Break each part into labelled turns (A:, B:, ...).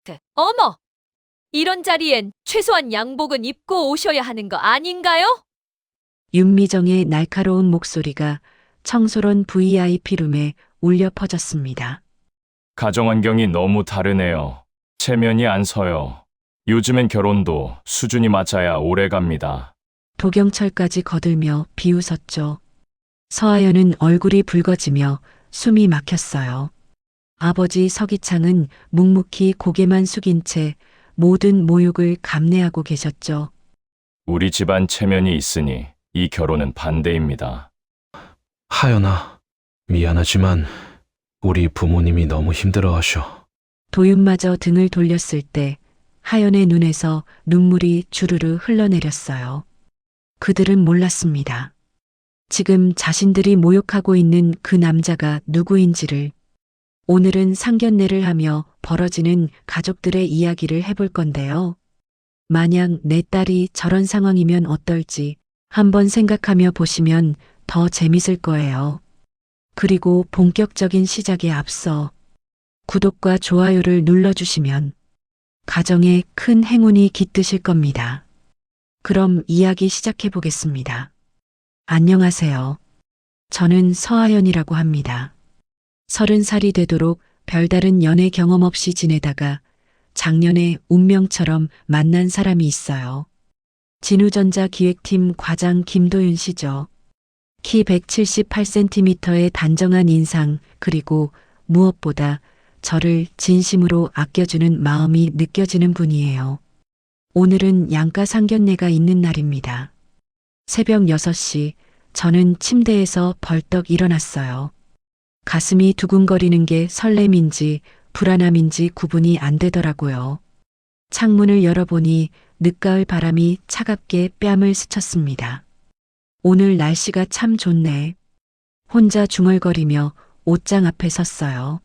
A: 아르바이트. 어머! 이런 자리엔 최소한 양복은 입고 오셔야 하는 거 아닌가요?
B: 윤미정의 날카로운 목소리가 청소년 VIP룸에 울려 퍼졌습니다.
C: 가정환경이 너무 다르네요. 체면이 안 서요. 요즘엔 결혼도 수준이 맞아야 오래 갑니다.
B: 도경철까지 거들며 비웃었죠. 서하연은 얼굴이 붉어지며 숨이 막혔어요. 아버지 서기창은 묵묵히 고개만 숙인 채 모든 모욕을 감내하고 계셨죠.
C: 우리 집안 체면이 있으니 이 결혼은 반대입니다.
D: 하연아, 미안하지만 우리 부모님이 너무 힘들어하셔.
B: 도윤마저 등을 돌렸을 때 하연의 눈에서 눈물이 주르르 흘러내렸어요. 그들은 몰랐습니다. 지금 자신들이 모욕하고 있는 그 남자가 누구인지를. 오늘은 상견례를 하며 벌어지는 가족들의 이야기를 해볼 건데요. 만약 내 딸이 저런 상황이면 어떨지 한번 생각하며 보시면 더 재밌을 거예요. 그리고 본격적인 시작에 앞서 구독과 좋아요를 눌러주시면 가정에 큰 행운이 깃드실 겁니다. 그럼 이야기 시작해 보겠습니다. 안녕하세요. 저는 서하연이라고 합니다. 30살이 되도록 별다른 연애 경험 없이 지내다가 작년에 운명처럼 만난 사람이 있어요. 진우전자 기획팀 과장 김도윤 씨죠. 키 178cm의 단정한 인상, 그리고 무엇보다 저를 진심으로 아껴주는 마음이 느껴지는 분이에요. 오늘은 양가 상견례가 있는 날입니다. 새벽 6시, 저는 침대에서 벌떡 일어났어요. 가슴이 두근거리는 게 설렘인지 불안함인지 구분이 안 되더라고요. 창문을 열어보니 늦가을 바람이 차갑게 뺨을 스쳤습니다. 오늘 날씨가 참 좋네. 혼자 중얼거리며 옷장 앞에 섰어요.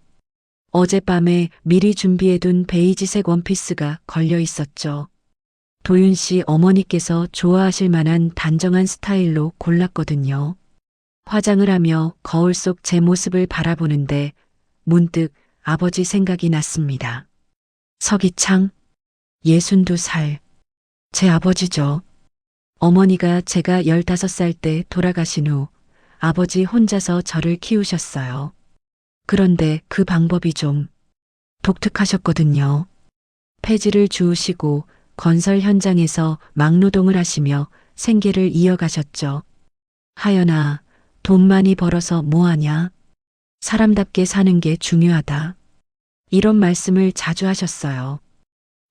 B: 어젯밤에 미리 준비해둔 베이지색 원피스가 걸려 있었죠. 도윤 씨 어머니께서 좋아하실 만한 단정한 스타일로 골랐거든요. 화장을 하며 거울 속 제 모습을 바라보는데 문득 아버지 생각이 났습니다. 서기창, 62살. 제 아버지죠. 어머니가 제가 15살 때 돌아가신 후 아버지 혼자서 저를 키우셨어요. 그런데 그 방법이 좀 독특하셨거든요. 폐지를 주우시고 건설 현장에서 막노동을 하시며 생계를 이어가셨죠. 하연아, 돈 많이 벌어서 뭐하냐? 사람답게 사는 게 중요하다. 이런 말씀을 자주 하셨어요.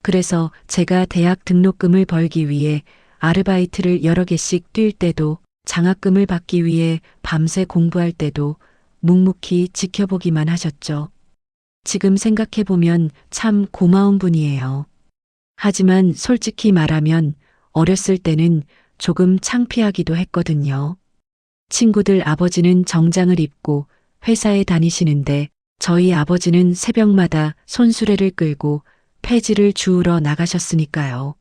B: 그래서 제가 대학 등록금을 벌기 위해 아르바이트를 여러 개씩 뛸 때도, 장학금을 받기 위해 밤새 공부할 때도 묵묵히 지켜보기만 하셨죠. 지금 생각해보면 참 고마운 분이에요. 하지만 솔직히 말하면 어렸을 때는 조금 창피하기도 했거든요. 친구들 아버지는 정장을 입고 회사에 다니시는데 저희 아버지는 새벽마다 손수레를 끌고 폐지를 주우러 나가셨으니까요.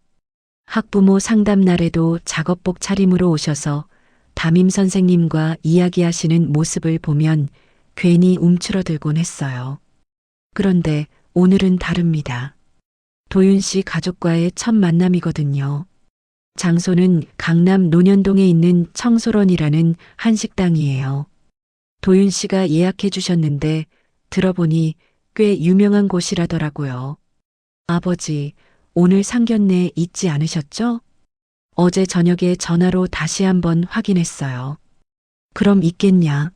B: 학부모 상담 날에도 작업복 차림으로 오셔서 담임 선생님과 이야기하시는 모습을 보면 괜히 움츠러들곤 했어요. 그런데 오늘은 다릅니다. 도윤 씨 가족과의 첫 만남이거든요. 장소는 강남 논현동에 있는 청소런이라는 한식당이에요. 도윤 씨가 예약해 주셨는데 들어보니 꽤 유명한 곳이라더라고요. 아버지, 오늘 상견례 잊지 않으셨죠? 어제 저녁에 전화로 다시 한번 확인했어요. 그럼 있겠냐?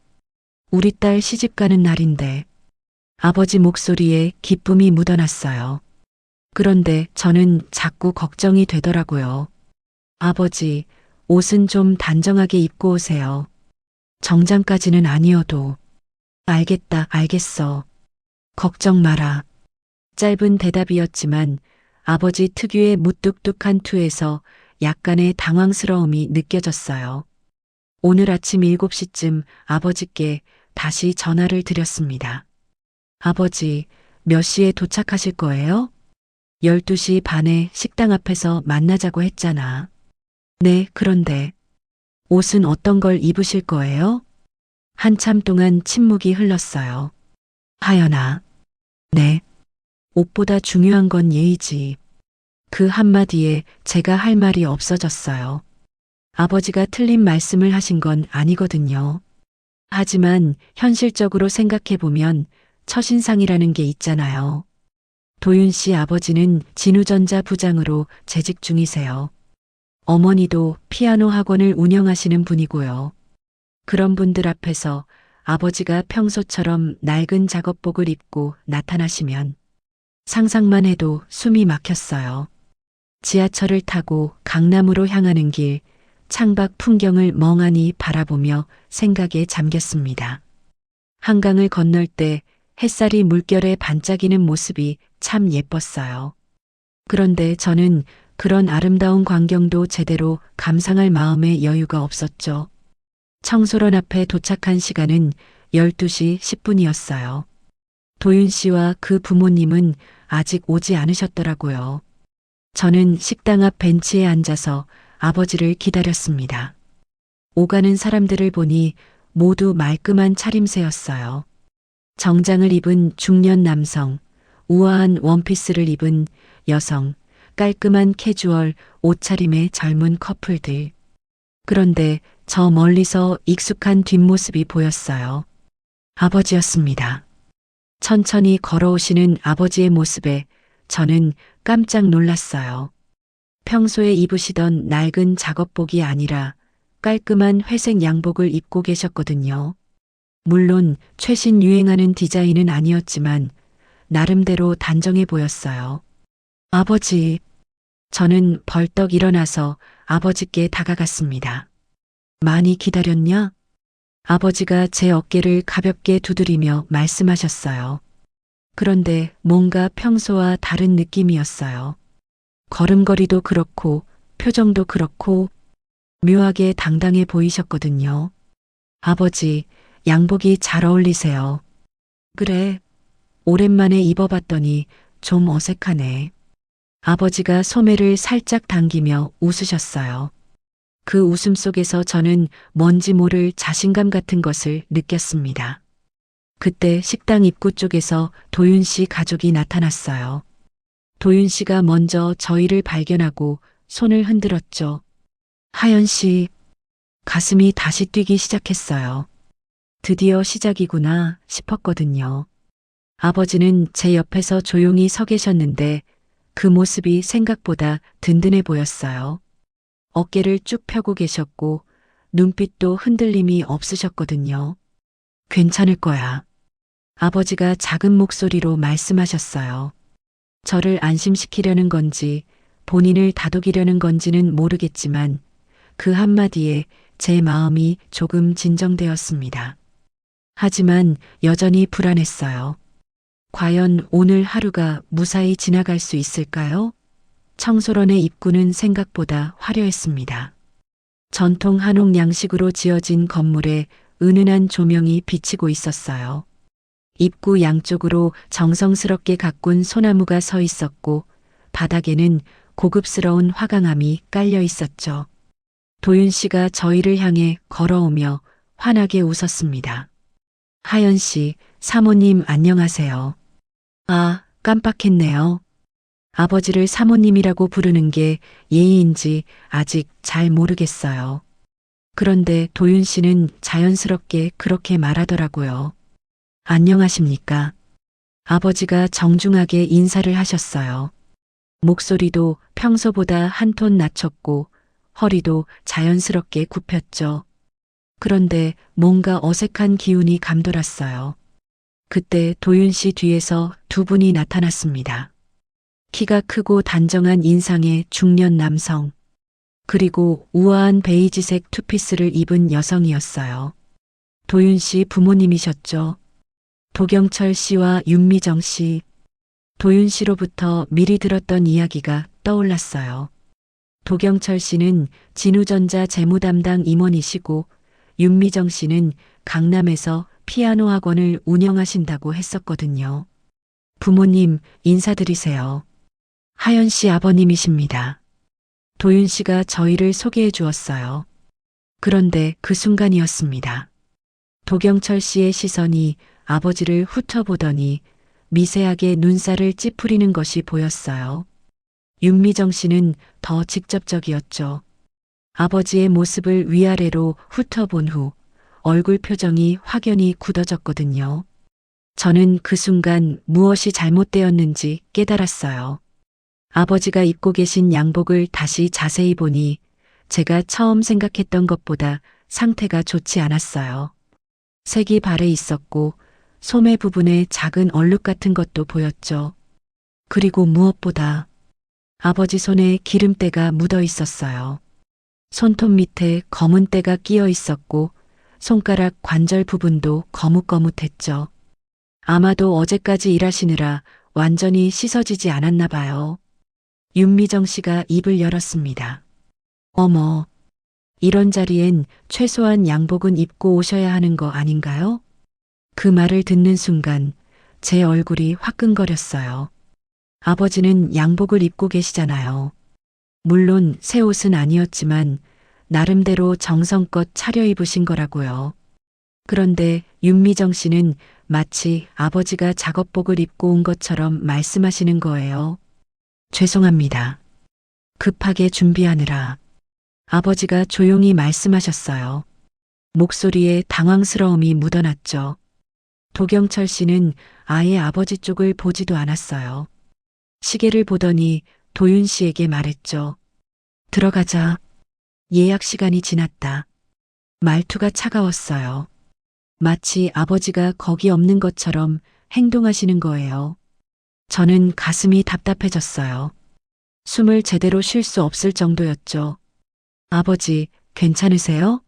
B: 우리 딸 시집 가는 날인데. 아버지 목소리에 기쁨이 묻어났어요. 그런데 저는 자꾸 걱정이 되더라고요. 아버지, 옷은 좀 단정하게 입고 오세요. 정장까지는 아니어도. 알겠다, 알겠어. 걱정 마라. 짧은 대답이었지만 아버지 특유의 무뚝뚝한 투에서 약간의 당황스러움이 느껴졌어요. 오늘 아침 7시쯤 아버지께 다시 전화를 드렸습니다. 아버지, 몇 시에 도착하실 거예요? 12시 반에 식당 앞에서 만나자고 했잖아. 네, 그런데 옷은 어떤 걸 입으실 거예요? 한참 동안 침묵이 흘렀어요. 하연아. 네. 옷보다 중요한 건 예의지. 그 한마디에 제가 할 말이 없어졌어요. 아버지가 틀린 말씀을 하신 건 아니거든요. 하지만 현실적으로 생각해보면 첫인상이라는 게 있잖아요. 도윤 씨 아버지는 진우전자 부장으로 재직 중이세요. 어머니도 피아노 학원을 운영하시는 분이고요. 그런 분들 앞에서 아버지가 평소처럼 낡은 작업복을 입고 나타나시면 상상만 해도 숨이 막혔어요. 지하철을 타고 강남으로 향하는 길, 창밖 풍경을 멍하니 바라보며 생각에 잠겼습니다. 한강을 건널 때 햇살이 물결에 반짝이는 모습이 참 예뻤어요. 그런데 저는 그런 아름다운 광경도 제대로 감상할 마음의 여유가 없었죠. 청소년 앞에 도착한 시간은 12시 10분이었어요. 도윤 씨와 그 부모님은 아직 오지 않으셨더라고요. 저는 식당 앞 벤치에 앉아서 아버지를 기다렸습니다. 오가는 사람들을 보니 모두 말끔한 차림새였어요. 정장을 입은 중년 남성, 우아한 원피스를 입은 여성, 깔끔한 캐주얼 옷차림의 젊은 커플들. 그런데 저 멀리서 익숙한 뒷모습이 보였어요. 아버지였습니다. 천천히 걸어오시는 아버지의 모습에 저는 깜짝 놀랐어요. 평소에 입으시던 낡은 작업복이 아니라 깔끔한 회색 양복을 입고 계셨거든요. 물론 최신 유행하는 디자인은 아니었지만 나름대로 단정해 보였어요. 아버지, 저는 벌떡 일어나서 아버지께 다가갔습니다. 많이 기다렸냐? 아버지가 제 어깨를 가볍게 두드리며 말씀하셨어요. 그런데 뭔가 평소와 다른 느낌이었어요. 걸음걸이도 그렇고 표정도 그렇고 묘하게 당당해 보이셨거든요. 아버지, 양복이 잘 어울리세요. 그래, 오랜만에 입어봤더니 좀 어색하네. 아버지가 소매를 살짝 당기며 웃으셨어요. 그 웃음 속에서 저는 뭔지 모를 자신감 같은 것을 느꼈습니다. 그때 식당 입구 쪽에서 도윤 씨 가족이 나타났어요. 도윤 씨가 먼저 저희를 발견하고 손을 흔들었죠. 하연 씨, 가슴이 다시 뛰기 시작했어요. 드디어 시작이구나 싶었거든요. 아버지는 제 옆에서 조용히 서 계셨는데 그 모습이 생각보다 든든해 보였어요. 어깨를 쭉 펴고 계셨고 눈빛도 흔들림이 없으셨거든요. 괜찮을 거야. 아버지가 작은 목소리로 말씀하셨어요. 저를 안심시키려는 건지 본인을 다독이려는 건지는 모르겠지만 그 한마디에 제 마음이 조금 진정되었습니다. 하지만 여전히 불안했어요. 과연 오늘 하루가 무사히 지나갈 수 있을까요? 청소년의 입구는 생각보다 화려했습니다. 전통 한옥 양식으로 지어진 건물에 은은한 조명이 비치고 있었어요. 입구 양쪽으로 정성스럽게 가꾼 소나무가 서 있었고 바닥에는 고급스러운 화강암이 깔려 있었죠. 도윤 씨가 저희를 향해 걸어오며 환하게 웃었습니다. 하연 씨, 사모님 안녕하세요. 아, 깜빡했네요. 아버지를 사모님이라고 부르는 게 예의인지 아직 잘 모르겠어요. 그런데 도윤 씨는 자연스럽게 그렇게 말하더라고요. 안녕하십니까? 아버지가 정중하게 인사를 하셨어요. 목소리도 평소보다 한 톤 낮췄고 허리도 자연스럽게 굽혔죠. 그런데 뭔가 어색한 기운이 감돌았어요. 그때 도윤 씨 뒤에서 두 분이 나타났습니다. 키가 크고 단정한 인상의 중년 남성, 그리고 우아한 베이지색 투피스를 입은 여성이었어요. 도윤 씨 부모님이셨죠. 도경철 씨와 윤미정 씨. 도윤 씨로부터 미리 들었던 이야기가 떠올랐어요. 도경철 씨는 진우전자 재무담당 임원이시고 윤미정 씨는 강남에서 피아노 학원을 운영하신다고 했었거든요. 부모님 인사드리세요. 하연 씨 아버님이십니다. 도윤 씨가 저희를 소개해 주었어요. 그런데 그 순간이었습니다. 도경철 씨의 시선이 아버지를 훑어보더니 미세하게 눈살을 찌푸리는 것이 보였어요. 윤미정 씨는 더 직접적이었죠. 아버지의 모습을 위아래로 훑어본 후 얼굴 표정이 확연히 굳어졌거든요. 저는 그 순간 무엇이 잘못되었는지 깨달았어요. 아버지가 입고 계신 양복을 다시 자세히 보니 제가 처음 생각했던 것보다 상태가 좋지 않았어요. 색이 발해 있었고 소매 부분에 작은 얼룩 같은 것도 보였죠. 그리고 무엇보다 아버지 손에 기름때가 묻어 있었어요. 손톱 밑에 검은 때가 끼어 있었고 손가락 관절 부분도 거뭇거뭇했죠. 아마도 어제까지 일하시느라 완전히 씻어지지 않았나 봐요. 윤미정 씨가 입을 열었습니다. 어머, 이런 자리엔 최소한 양복은 입고 오셔야 하는 거 아닌가요? 그 말을 듣는 순간 제 얼굴이 화끈거렸어요. 아버지는 양복을 입고 계시잖아요. 물론 새 옷은 아니었지만 나름대로 정성껏 차려입으신 거라고요. 그런데 윤미정 씨는 마치 아버지가 작업복을 입고 온 것처럼 말씀하시는 거예요. 죄송합니다. 급하게 준비하느라. 아버지가 조용히 말씀하셨어요. 목소리에 당황스러움이 묻어났죠. 도경철 씨는 아예 아버지 쪽을 보지도 않았어요. 시계를 보더니 도윤 씨에게 말했죠. 들어가자. 예약 시간이 지났다. 말투가 차가웠어요. 마치 아버지가 거기 없는 것처럼 행동하시는 거예요. 저는 가슴이 답답해졌어요. 숨을 제대로 쉴 수 없을 정도였죠. 아버지, 괜찮으세요?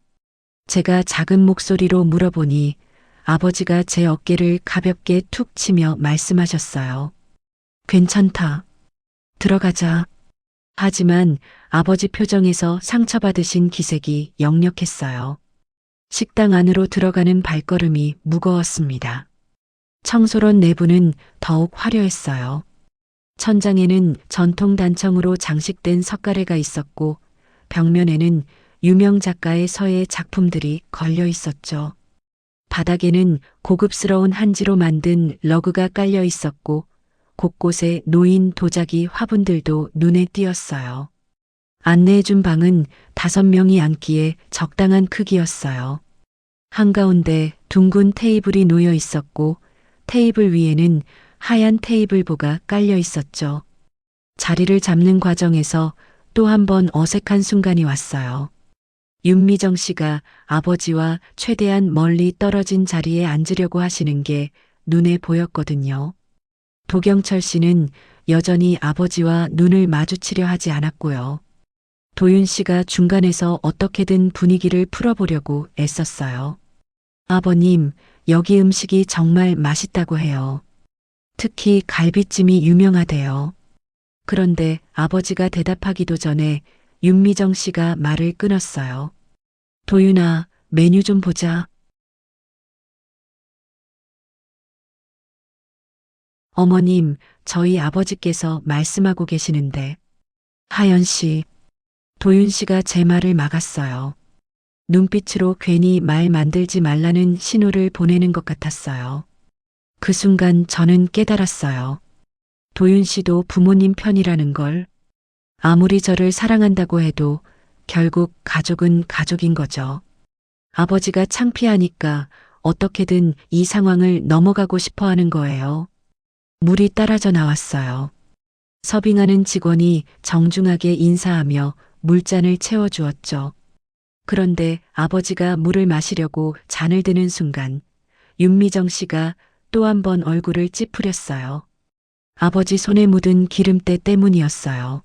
B: 제가 작은 목소리로 물어보니 아버지가 제 어깨를 가볍게 툭 치며 말씀하셨어요. 괜찮다. 들어가자. 하지만 아버지 표정에서 상처받으신 기색이 역력했어요. 식당 안으로 들어가는 발걸음이 무거웠습니다. 청소런 내부는 더욱 화려했어요. 천장에는 전통 단청으로 장식된 석가래가 있었고 벽면에는 유명 작가의 서예 작품들이 걸려 있었죠. 바닥에는 고급스러운 한지로 만든 러그가 깔려 있었고 곳곳에 놓인 도자기 화분들도 눈에 띄었어요. 안내해준 방은 5명이 앉기에 적당한 크기였어요. 한가운데 둥근 테이블이 놓여 있었고 테이블 위에는 하얀 테이블보가 깔려 있었죠. 자리를 잡는 과정에서 또 한 번 어색한 순간이 왔어요. 윤미정 씨가 아버지와 최대한 멀리 떨어진 자리에 앉으려고 하시는 게 눈에 보였거든요. 도경철 씨는 여전히 아버지와 눈을 마주치려 하지 않았고요. 도윤 씨가 중간에서 어떻게든 분위기를 풀어보려고 애썼어요. 아버님, 여기 음식이 정말 맛있다고 해요. 특히 갈비찜이 유명하대요. 그런데 아버지가 대답하기도 전에 윤미정 씨가 말을 끊었어요. 도윤아, 메뉴 좀 보자. 어머님, 저희 아버지께서 말씀하고 계시는데. 하연 씨, 도윤 씨가 제 말을 막았어요. 눈빛으로 괜히 말 만들지 말라는 신호를 보내는 것 같았어요. 그 순간 저는 깨달았어요. 도윤 씨도 부모님 편이라는 걸. 아무리 저를 사랑한다고 해도 결국 가족은 가족인 거죠. 아버지가 창피하니까 어떻게든 이 상황을 넘어가고 싶어 하는 거예요. 물이 따라져 나왔어요. 서빙하는 직원이 정중하게 인사하며 물잔을 채워주었죠. 그런데 아버지가 물을 마시려고 잔을 드는 순간 윤미정 씨가 또 한 번 얼굴을 찌푸렸어요. 아버지 손에 묻은 기름때 때문이었어요.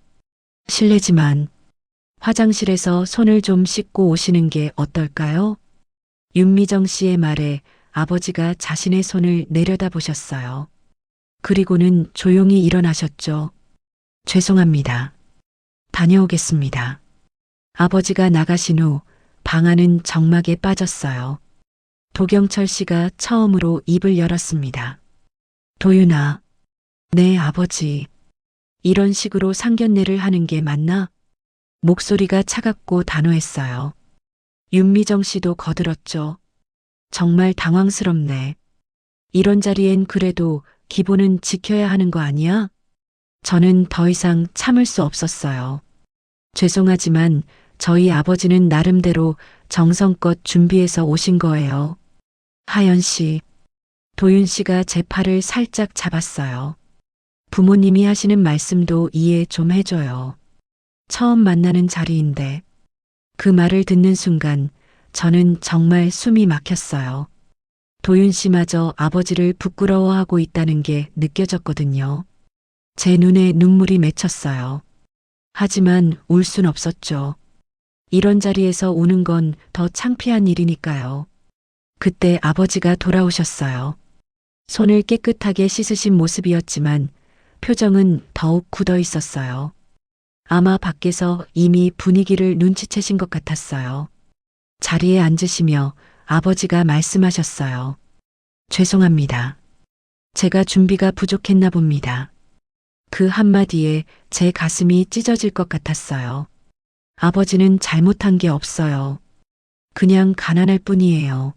B: 실례지만 화장실에서 손을 좀 씻고 오시는 게 어떨까요? 윤미정 씨의 말에 아버지가 자신의 손을 내려다보셨어요. 그리고는 조용히 일어나셨죠. 죄송합니다. 다녀오겠습니다. 아버지가 나가신 후 방 안은 정막에 빠졌어요. 도경철 씨가 처음으로 입을 열었습니다. 도윤아, 네 아버지. 이런 식으로 상견례를 하는 게 맞나? 목소리가 차갑고 단호했어요. 윤미정 씨도 거들었죠. 정말 당황스럽네. 이런 자리엔 그래도 기본은 지켜야 하는 거 아니야? 저는 더 이상 참을 수 없었어요. 죄송하지만 저희 아버지는 나름대로 정성껏 준비해서 오신 거예요. 하연 씨, 도윤 씨가 제 팔을 살짝 잡았어요. 부모님이 하시는 말씀도 이해 좀 해줘요. 처음 만나는 자리인데. 그 말을 듣는 순간 저는 정말 숨이 막혔어요. 도윤 씨마저 아버지를 부끄러워하고 있다는 게 느껴졌거든요. 제 눈에 눈물이 맺혔어요. 하지만 울 순 없었죠. 이런 자리에서 우는 건 더 창피한 일이니까요. 그때 아버지가 돌아오셨어요. 손을 깨끗하게 씻으신 모습이었지만 표정은 더욱 굳어 있었어요. 아마 밖에서 이미 분위기를 눈치채신 것 같았어요. 자리에 앉으시며 아버지가 말씀하셨어요. 죄송합니다. 제가 준비가 부족했나 봅니다. 그 한마디에 제 가슴이 찢어질 것 같았어요. 아버지는 잘못한 게 없어요. 그냥 가난할 뿐이에요.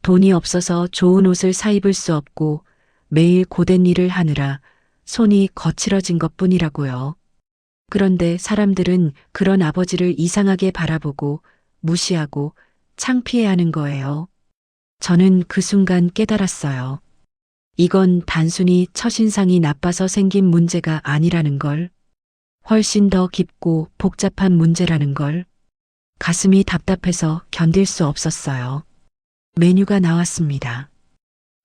B: 돈이 없어서 좋은 옷을 사 입을 수 없고 매일 고된 일을 하느라 손이 거칠어진 것 뿐이라고요. 그런데 사람들은 그런 아버지를 이상하게 바라보고 무시하고 창피해하는 거예요. 저는 그 순간 깨달았어요. 이건 단순히 첫인상이 나빠서 생긴 문제가 아니라는 걸. 훨씬 더 깊고 복잡한 문제라는 걸. 가슴이 답답해서 견딜 수 없었어요. 메뉴가 나왔습니다.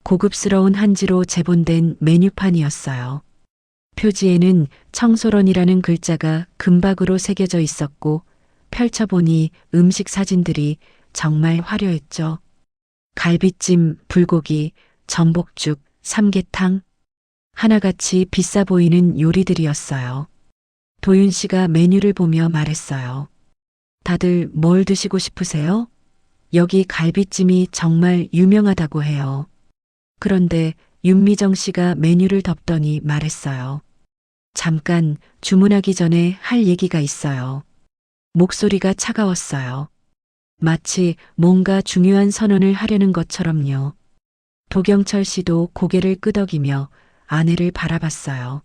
B: 고급스러운 한지로 제본된 메뉴판이었어요. 표지에는 청소런이라는 글자가 금박으로 새겨져 있었고 펼쳐보니 음식 사진들이 정말 화려했죠. 갈비찜, 불고기, 전복죽, 삼계탕, 하나같이 비싸 보이는 요리들이었어요. 도윤 씨가 메뉴를 보며 말했어요. 다들 뭘 드시고 싶으세요? 여기 갈비찜이 정말 유명하다고 해요. 그런데 윤미정 씨가 메뉴를 덮더니 말했어요. 잠깐 주문하기 전에 할 얘기가 있어요. 목소리가 차가웠어요. 마치 뭔가 중요한 선언을 하려는 것처럼요. 도경철 씨도 고개를 끄덕이며 아내를 바라봤어요.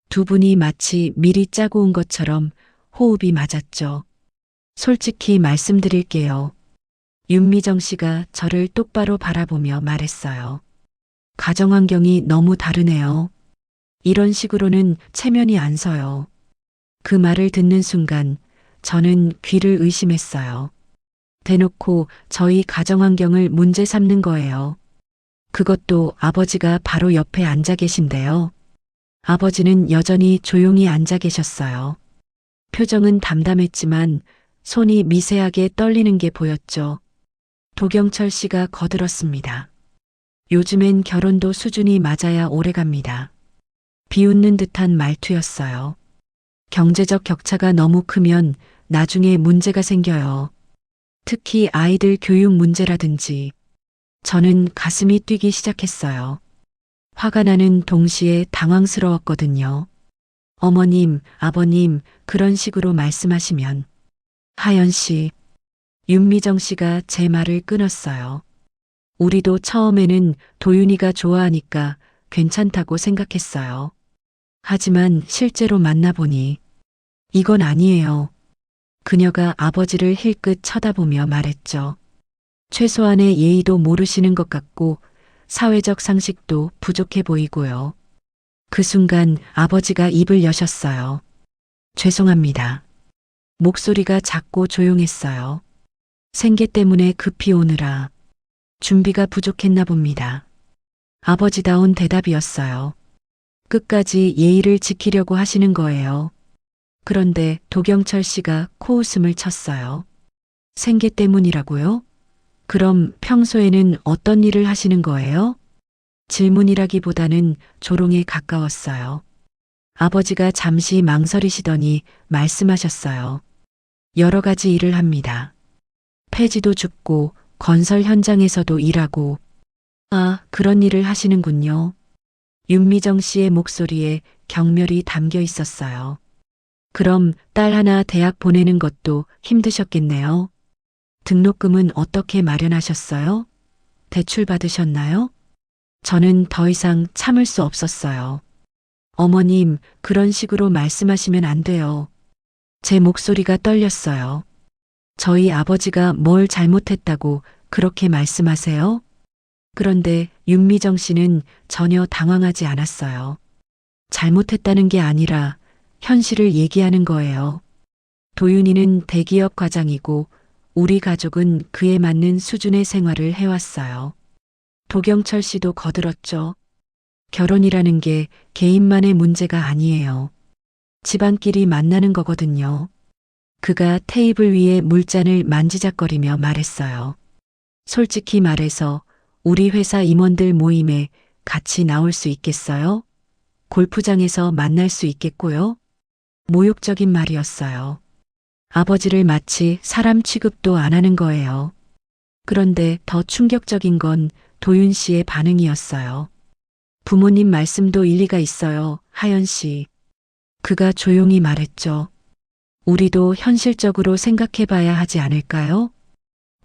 B: 두 분이 마치 미리 짜고 온 것처럼 호흡이 맞았죠. 솔직히 말씀드릴게요. 윤미정 씨가 저를 똑바로 바라보며 말했어요. 가정 환경이 너무 다르네요. 이런 식으로는 체면이 안 서요. 그 말을 듣는 순간 저는 귀를 의심했어요. 대놓고 저희 가정 환경을 문제 삼는 거예요. 그것도 아버지가 바로 옆에 앉아 계신데요. 아버지는 여전히 조용히 앉아 계셨어요. 표정은 담담했지만 손이 미세하게 떨리는 게 보였죠. 도경철 씨가 거들었습니다. 요즘엔 결혼도 수준이 맞아야 오래갑니다. 비웃는 듯한 말투였어요. 경제적 격차가 너무 크면 나중에 문제가 생겨요. 특히 아이들 교육 문제라든지. 저는 가슴이 뛰기 시작했어요. 화가 나는 동시에 당황스러웠거든요. 어머님, 아버님, 그런 식으로 말씀하시면. 하연 씨, 윤미정 씨가 제 말을 끊었어요. 우리도 처음에는 도윤이가 좋아하니까 괜찮다고 생각했어요. 하지만 실제로 만나보니 이건 아니에요. 그녀가 아버지를 힐끗 쳐다보며 말했죠. 최소한의 예의도 모르시는 것 같고 사회적 상식도 부족해 보이고요. 그 순간 아버지가 입을 여셨어요. 죄송합니다. 목소리가 작고 조용했어요. 생계 때문에 급히 오느라 준비가 부족했나 봅니다. 아버지다운 대답이었어요. 끝까지 예의를 지키려고 하시는 거예요. 그런데 도경철 씨가 코웃음을 쳤어요. 생계 때문이라고요? 그럼 평소에는 어떤 일을 하시는 거예요? 질문이라기보다는 조롱에 가까웠어요. 아버지가 잠시 망설이시더니 말씀하셨어요. 여러 가지 일을 합니다. 폐지도 줍고 건설 현장에서도 일하고. 아, 그런 일을 하시는군요. 윤미정 씨의 목소리에 경멸이 담겨 있었어요. 그럼 딸 하나 대학 보내는 것도 힘드셨겠네요. 등록금은 어떻게 마련하셨어요? 대출 받으셨나요? 저는 더 이상 참을 수 없었어요. 어머님, 그런 식으로 말씀하시면 안 돼요. 제 목소리가 떨렸어요. 저희 아버지가 뭘 잘못했다고 그렇게 말씀하세요? 그런데 윤미정 씨는 전혀 당황하지 않았어요. 잘못했다는 게 아니라 현실을 얘기하는 거예요. 도윤이는 대기업 과장이고 우리 가족은 그에 맞는 수준의 생활을 해왔어요. 도경철 씨도 거들었죠. 결혼이라는 게 개인만의 문제가 아니에요. 집안끼리 만나는 거거든요. 그가 테이블 위에 물잔을 만지작거리며 말했어요. 솔직히 말해서 우리 회사 임원들 모임에 같이 나올 수 있겠어요? 골프장에서 만날 수 있겠고요? 모욕적인 말이었어요. 아버지를 마치 사람 취급도 안 하는 거예요. 그런데 더 충격적인 건 도윤 씨의 반응이었어요. 부모님 말씀도 일리가 있어요, 하연 씨. 그가 조용히 말했죠. 우리도 현실적으로 생각해 봐야 하지 않을까요?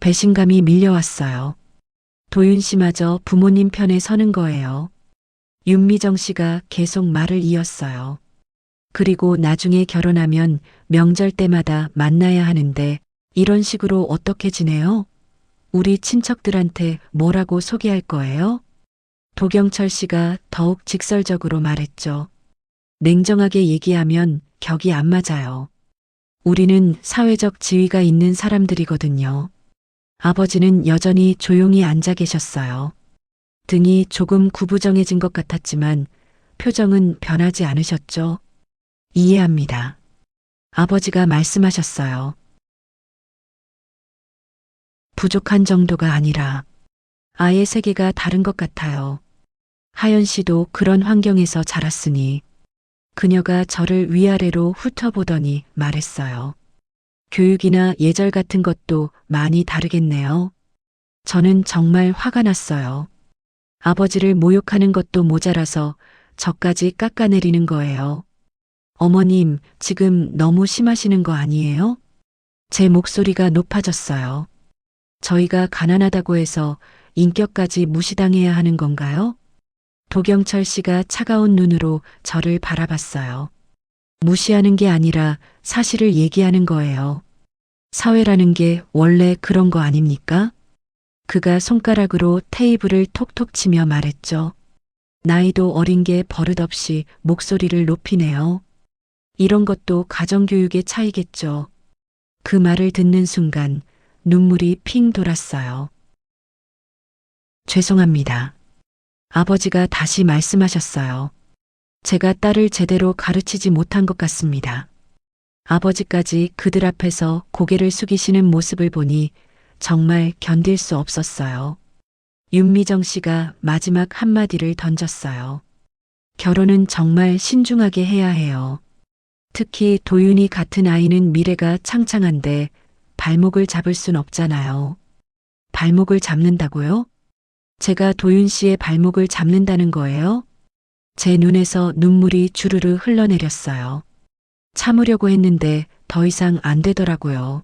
B: 배신감이 밀려왔어요. 도윤 씨마저 부모님 편에 서는 거예요. 윤미정 씨가 계속 말을 이었어요. 그리고 나중에 결혼하면 명절 때마다 만나야 하는데 이런 식으로 어떻게 지내요? 우리 친척들한테 뭐라고 소개할 거예요? 도경철 씨가 더욱 직설적으로 말했죠. 냉정하게 얘기하면 격이 안 맞아요. 우리는 사회적 지위가 있는 사람들이거든요. 아버지는 여전히 조용히 앉아 계셨어요. 등이 조금 구부정해진 것 같았지만 표정은 변하지 않으셨죠. 이해합니다. 아버지가 말씀하셨어요. 부족한 정도가 아니라 아예 세계가 다른 것 같아요. 하연 씨도 그런 환경에서 자랐으니 그녀가 저를 위아래로 훑어보더니 말했어요. 교육이나 예절 같은 것도 많이 다르겠네요. 저는 정말 화가 났어요. 아버지를 모욕하는 것도 모자라서 저까지 깎아내리는 거예요. 어머님, 지금 너무 심하시는 거 아니에요? 제 목소리가 높아졌어요. 저희가 가난하다고 해서 인격까지 무시당해야 하는 건가요? 도경철 씨가 차가운 눈으로 저를 바라봤어요. 무시하는 게 아니라 사실을 얘기하는 거예요. 사회라는 게 원래 그런 거 아닙니까? 그가 손가락으로 테이블을 톡톡 치며 말했죠. 나이도 어린 게 버릇없이 목소리를 높이네요. 이런 것도 가정교육의 차이겠죠. 그 말을 듣는 순간 눈물이 핑 돌았어요. 죄송합니다. 아버지가 다시 말씀하셨어요. 제가 딸을 제대로 가르치지 못한 것 같습니다. 아버지까지 그들 앞에서 고개를 숙이시는 모습을 보니 정말 견딜 수 없었어요. 윤미정 씨가 마지막 한마디를 던졌어요. 결혼은 정말 신중하게 해야 해요. 특히 도윤이 같은 아이는 미래가 창창한데 발목을 잡을 순 없잖아요. 발목을 잡는다고요? 제가 도윤 씨의 발목을 잡는다는 거예요? 제 눈에서 눈물이 주르르 흘러내렸어요. 참으려고 했는데 더 이상 안 되더라고요.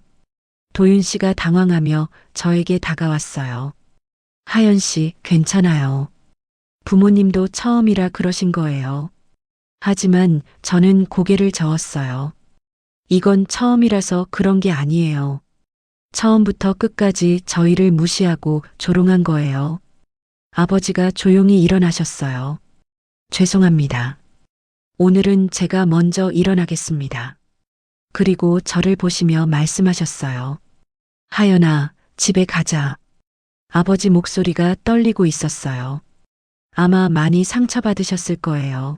B: 도윤 씨가 당황하며 저에게 다가왔어요. 하연 씨, 괜찮아요. 부모님도 처음이라 그러신 거예요. 하지만 저는 고개를 저었어요. 이건 처음이라서 그런 게 아니에요. 처음부터 끝까지 저희를 무시하고 조롱한 거예요. 아버지가 조용히 일어나셨어요. 죄송합니다. 오늘은 제가 먼저 일어나겠습니다. 그리고 저를 보시며 말씀하셨어요. 하연아, 집에 가자. 아버지 목소리가 떨리고 있었어요. 아마 많이 상처받으셨을 거예요.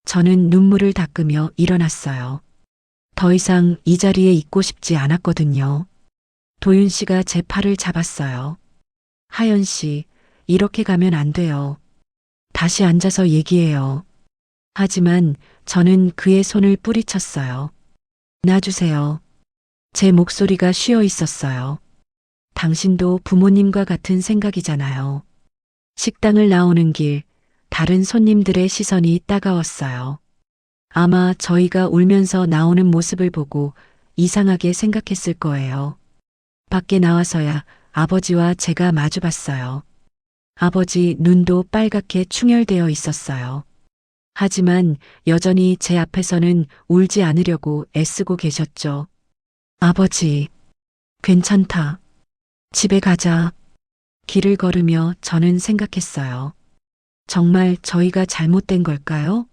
B: 저는 눈물을 닦으며 일어났어요. 더 이상 이 자리에 있고 싶지 않았거든요. 도윤 씨가 제 팔을 잡았어요. 하연 씨, 이렇게 가면 안 돼요. 다시 앉아서 얘기해요. 하지만 저는 그의 손을 뿌리쳤어요. 놔주세요. 제 목소리가 쉬어 있었어요. 당신도 부모님과 같은 생각이잖아요. 식당을 나오는 길, 다른 손님들의 시선이 따가웠어요. 아마 저희가 울면서 나오는 모습을 보고 이상하게 생각했을 거예요. 밖에 나와서야 아버지와 제가 마주봤어요. 아버지 눈도 빨갛게 충혈되어 있었어요. 하지만 여전히 제 앞에서는 울지 않으려고 애쓰고 계셨죠. 아버지, 괜찮다. 집에 가자. 길을 걸으며 저는 생각했어요. 정말 저희가 잘못된 걸까요?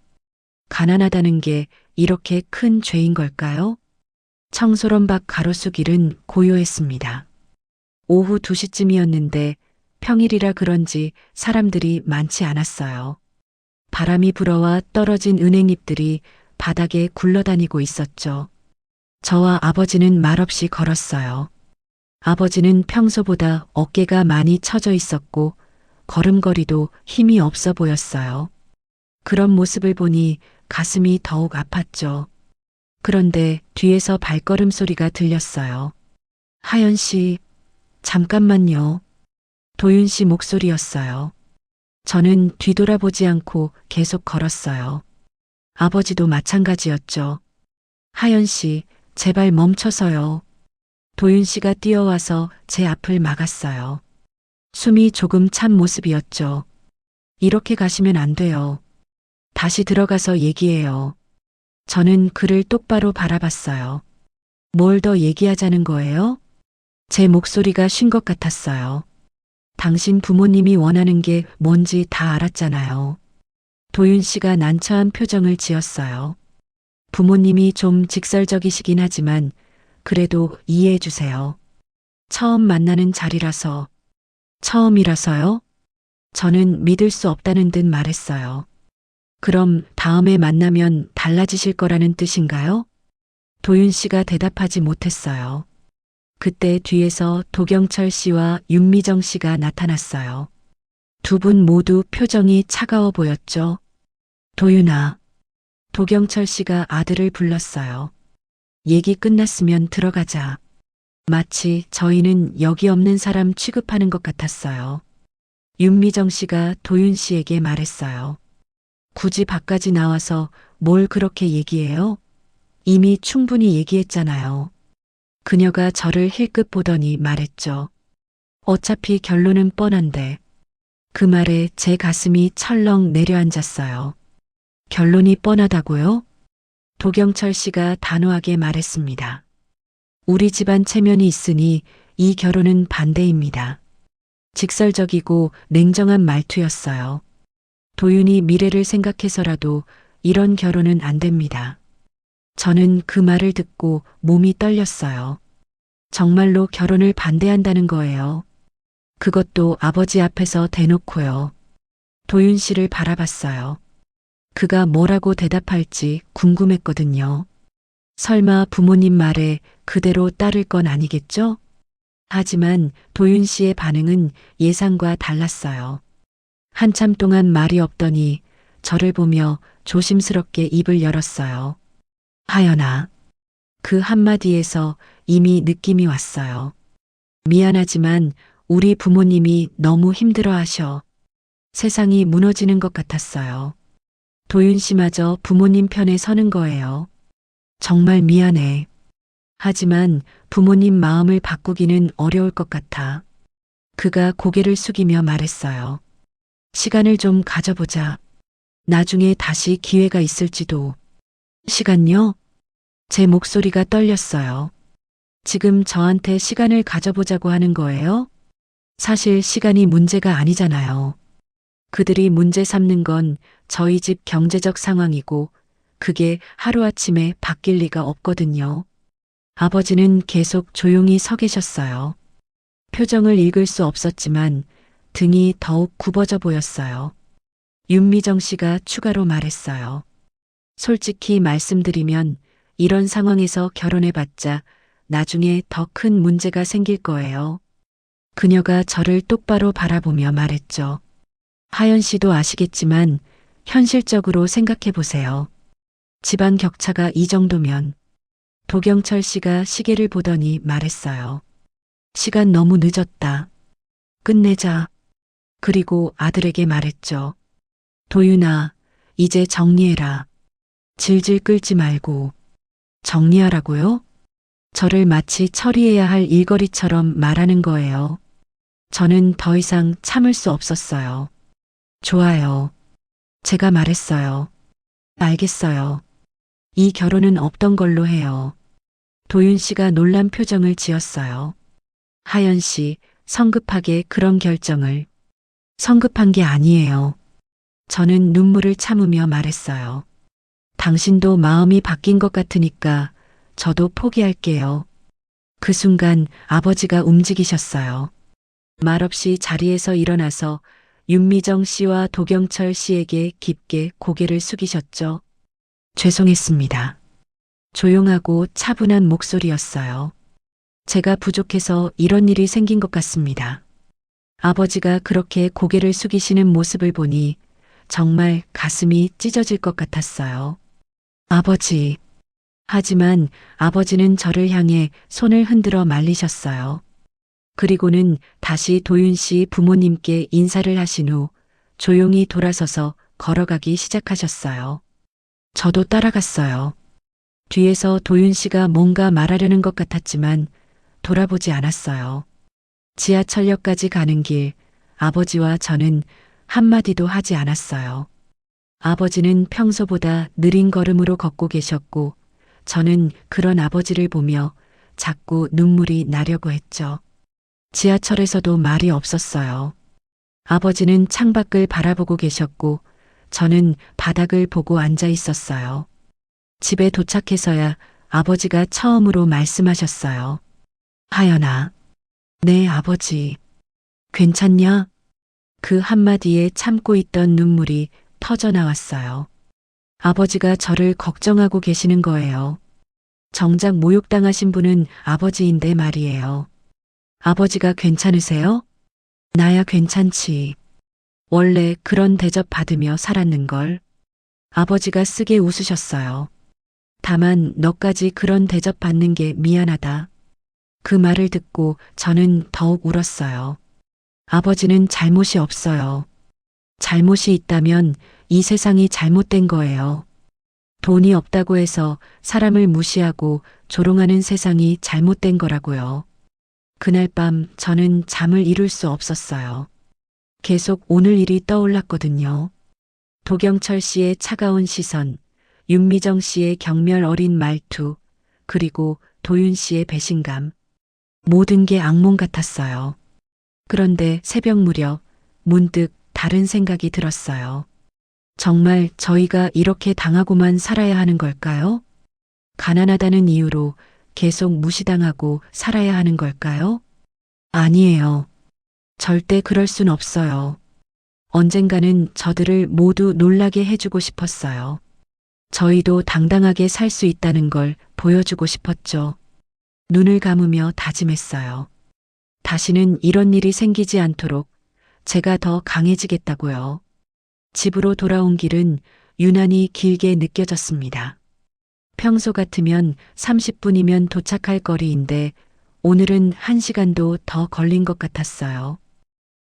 B: 가난하다는 게 이렇게 큰 죄인 걸까요? 청소런 밖 가로수 길은 고요했습니다. 오후 2시쯤이었는데 평일이라 그런지 사람들이 많지 않았어요. 바람이 불어와 떨어진 은행잎들이 바닥에 굴러다니고 있었죠. 저와 아버지는 말없이 걸었어요. 아버지는 평소보다 어깨가 많이 처져 있었고 걸음걸이도 힘이 없어 보였어요. 그런 모습을 보니 가슴이 더욱 아팠죠. 그런데 뒤에서 발걸음 소리가 들렸어요. 하연 씨, 잠깐만요. 도윤 씨 목소리였어요. 저는 뒤돌아보지 않고 계속 걸었어요. 아버지도 마찬가지였죠. 하연 씨, 제발 멈춰서요. 도윤 씨가 뛰어와서 제 앞을 막았어요. 숨이 조금 찬 모습이었죠. 이렇게 가시면 안 돼요. 다시 들어가서 얘기해요. 저는 그를 똑바로 바라봤어요. 뭘 더 얘기하자는 거예요? 제 목소리가 쉰 것 같았어요. 당신 부모님이 원하는 게 뭔지 다 알았잖아요. 도윤 씨가 난처한 표정을 지었어요. 부모님이 좀 직설적이시긴 하지만 그래도 이해해 주세요. 처음 만나는 자리라서. 처음이라서요? 저는 믿을 수 없다는 듯 말했어요. 그럼 다음에 만나면 달라지실 거라는 뜻인가요? 도윤 씨가 대답하지 못했어요. 그때 뒤에서 도경철 씨와 윤미정 씨가 나타났어요. 두 분 모두 표정이 차가워 보였죠. 도윤아. 도경철 씨가 아들을 불렀어요. 얘기 끝났으면 들어가자. 마치 저희는 여기 없는 사람 취급하는 것 같았어요. 윤미정 씨가 도윤 씨에게 말했어요. 굳이 밖까지 나와서 뭘 그렇게 얘기해요? 이미 충분히 얘기했잖아요. 그녀가 저를 힐끗 보더니 말했죠. 어차피 결론은 뻔한데. 그 말에 제 가슴이 철렁 내려앉았어요. 결론이 뻔하다고요? 도경철 씨가 단호하게 말했습니다. 우리 집안 체면이 있으니 이 결혼은 반대입니다. 직설적이고 냉정한 말투였어요. 도윤이 미래를 생각해서라도 이런 결혼은 안 됩니다. 저는 그 말을 듣고 몸이 떨렸어요. 정말로 결혼을 반대한다는 거예요. 그것도 아버지 앞에서 대놓고요. 도윤 씨를 바라봤어요. 그가 뭐라고 대답할지 궁금했거든요. 설마 부모님 말에 그대로 따를 건 아니겠죠? 하지만 도윤 씨의 반응은 예상과 달랐어요. 한참 동안 말이 없더니 저를 보며 조심스럽게 입을 열었어요. 하연아. 그 한마디에서 이미 느낌이 왔어요. 미안하지만 우리 부모님이 너무 힘들어하셔. 세상이 무너지는 것 같았어요. 도윤 씨마저 부모님 편에 서는 거예요. 정말 미안해. 하지만 부모님 마음을 바꾸기는 어려울 것 같아. 그가 고개를 숙이며 말했어요. 시간을 좀 가져보자. 나중에 다시 기회가 있을지도. 시간요? 제 목소리가 떨렸어요. 지금 저한테 시간을 가져보자고 하는 거예요? 사실 시간이 문제가 아니잖아요. 그들이 문제 삼는 건 저희 집 경제적 상황이고 그게 하루아침에 바뀔 리가 없거든요. 아버지는 계속 조용히 서 계셨어요. 표정을 읽을 수 없었지만 등이 더욱 굽어져 보였어요. 윤미정 씨가 추가로 말했어요. 솔직히 말씀드리면 이런 상황에서 결혼해봤자 나중에 더 큰 문제가 생길 거예요. 그녀가 저를 똑바로 바라보며 말했죠. 하연 씨도 아시겠지만 현실적으로 생각해 보세요. 집안 격차가 이 정도면. 도경철 씨가 시계를 보더니 말했어요. 시간 너무 늦었다. 끝내자. 그리고 아들에게 말했죠. 도윤아, 이제 정리해라. 질질 끌지 말고. 정리하라고요? 저를 마치 처리해야 할 일거리처럼 말하는 거예요. 저는 더 이상 참을 수 없었어요. 좋아요. 제가 말했어요. 알겠어요. 이 결혼은 없던 걸로 해요. 도윤 씨가 놀란 표정을 지었어요. 하연 씨, 성급하게 그런 결정을. 성급한 게 아니에요. 저는 눈물을 참으며 말했어요. 당신도 마음이 바뀐 것 같으니까 저도 포기할게요. 그 순간 아버지가 움직이셨어요. 말없이 자리에서 일어나서 윤미정 씨와 도경철 씨에게 깊게 고개를 숙이셨죠. 죄송했습니다. 조용하고 차분한 목소리였어요. 제가 부족해서 이런 일이 생긴 것 같습니다. 아버지가 그렇게 고개를 숙이시는 모습을 보니 정말 가슴이 찢어질 것 같았어요. 아버지. 하지만 아버지는 저를 향해 손을 흔들어 말리셨어요. 그리고는 다시 도윤 씨 부모님께 인사를 하신 후 조용히 돌아서서 걸어가기 시작하셨어요. 저도 따라갔어요. 뒤에서 도윤 씨가 뭔가 말하려는 것 같았지만 돌아보지 않았어요. 지하철역까지 가는 길, 아버지와 저는 한마디도 하지 않았어요. 아버지는 평소보다 느린 걸음으로 걷고 계셨고, 저는 그런 아버지를 보며 자꾸 눈물이 나려고 했죠. 지하철에서도 말이 없었어요. 아버지는 창밖을 바라보고 계셨고, 저는 바닥을 보고 앉아 있었어요. 집에 도착해서야 아버지가 처음으로 말씀하셨어요. 하연아. 네, 아버지. 괜찮냐? 그 한마디에 참고 있던 눈물이 터져 나왔어요. 아버지가 저를 걱정하고 계시는 거예요. 정작 모욕당하신 분은 아버지인데 말이에요. 아버지가 괜찮으세요? 나야 괜찮지. 원래 그런 대접 받으며 살았는걸. 아버지가 쓰게 웃으셨어요. 다만 너까지 그런 대접 받는 게 미안하다. 그 말을 듣고 저는 더욱 울었어요. 아버지는 잘못이 없어요. 잘못이 있다면 이 세상이 잘못된 거예요. 돈이 없다고 해서 사람을 무시하고 조롱하는 세상이 잘못된 거라고요. 그날 밤 저는 잠을 이룰 수 없었어요. 계속 오늘 일이 떠올랐거든요. 도경철 씨의 차가운 시선, 윤미정 씨의 경멸 어린 말투, 그리고 도윤 씨의 배신감. 모든 게 악몽 같았어요. 그런데 새벽 무렵 문득 다른 생각이 들었어요. 정말 저희가 이렇게 당하고만 살아야 하는 걸까요? 가난하다는 이유로 계속 무시당하고 살아야 하는 걸까요? 아니에요. 절대 그럴 순 없어요. 언젠가는 저들을 모두 놀라게 해주고 싶었어요. 저희도 당당하게 살 수 있다는 걸 보여주고 싶었죠. 눈을 감으며 다짐했어요. 다시는 이런 일이 생기지 않도록 제가 더 강해지겠다고요. 집으로 돌아온 길은 유난히 길게 느껴졌습니다. 평소 같으면 30분이면 도착할 거리인데 오늘은 1시간도 더 걸린 것 같았어요.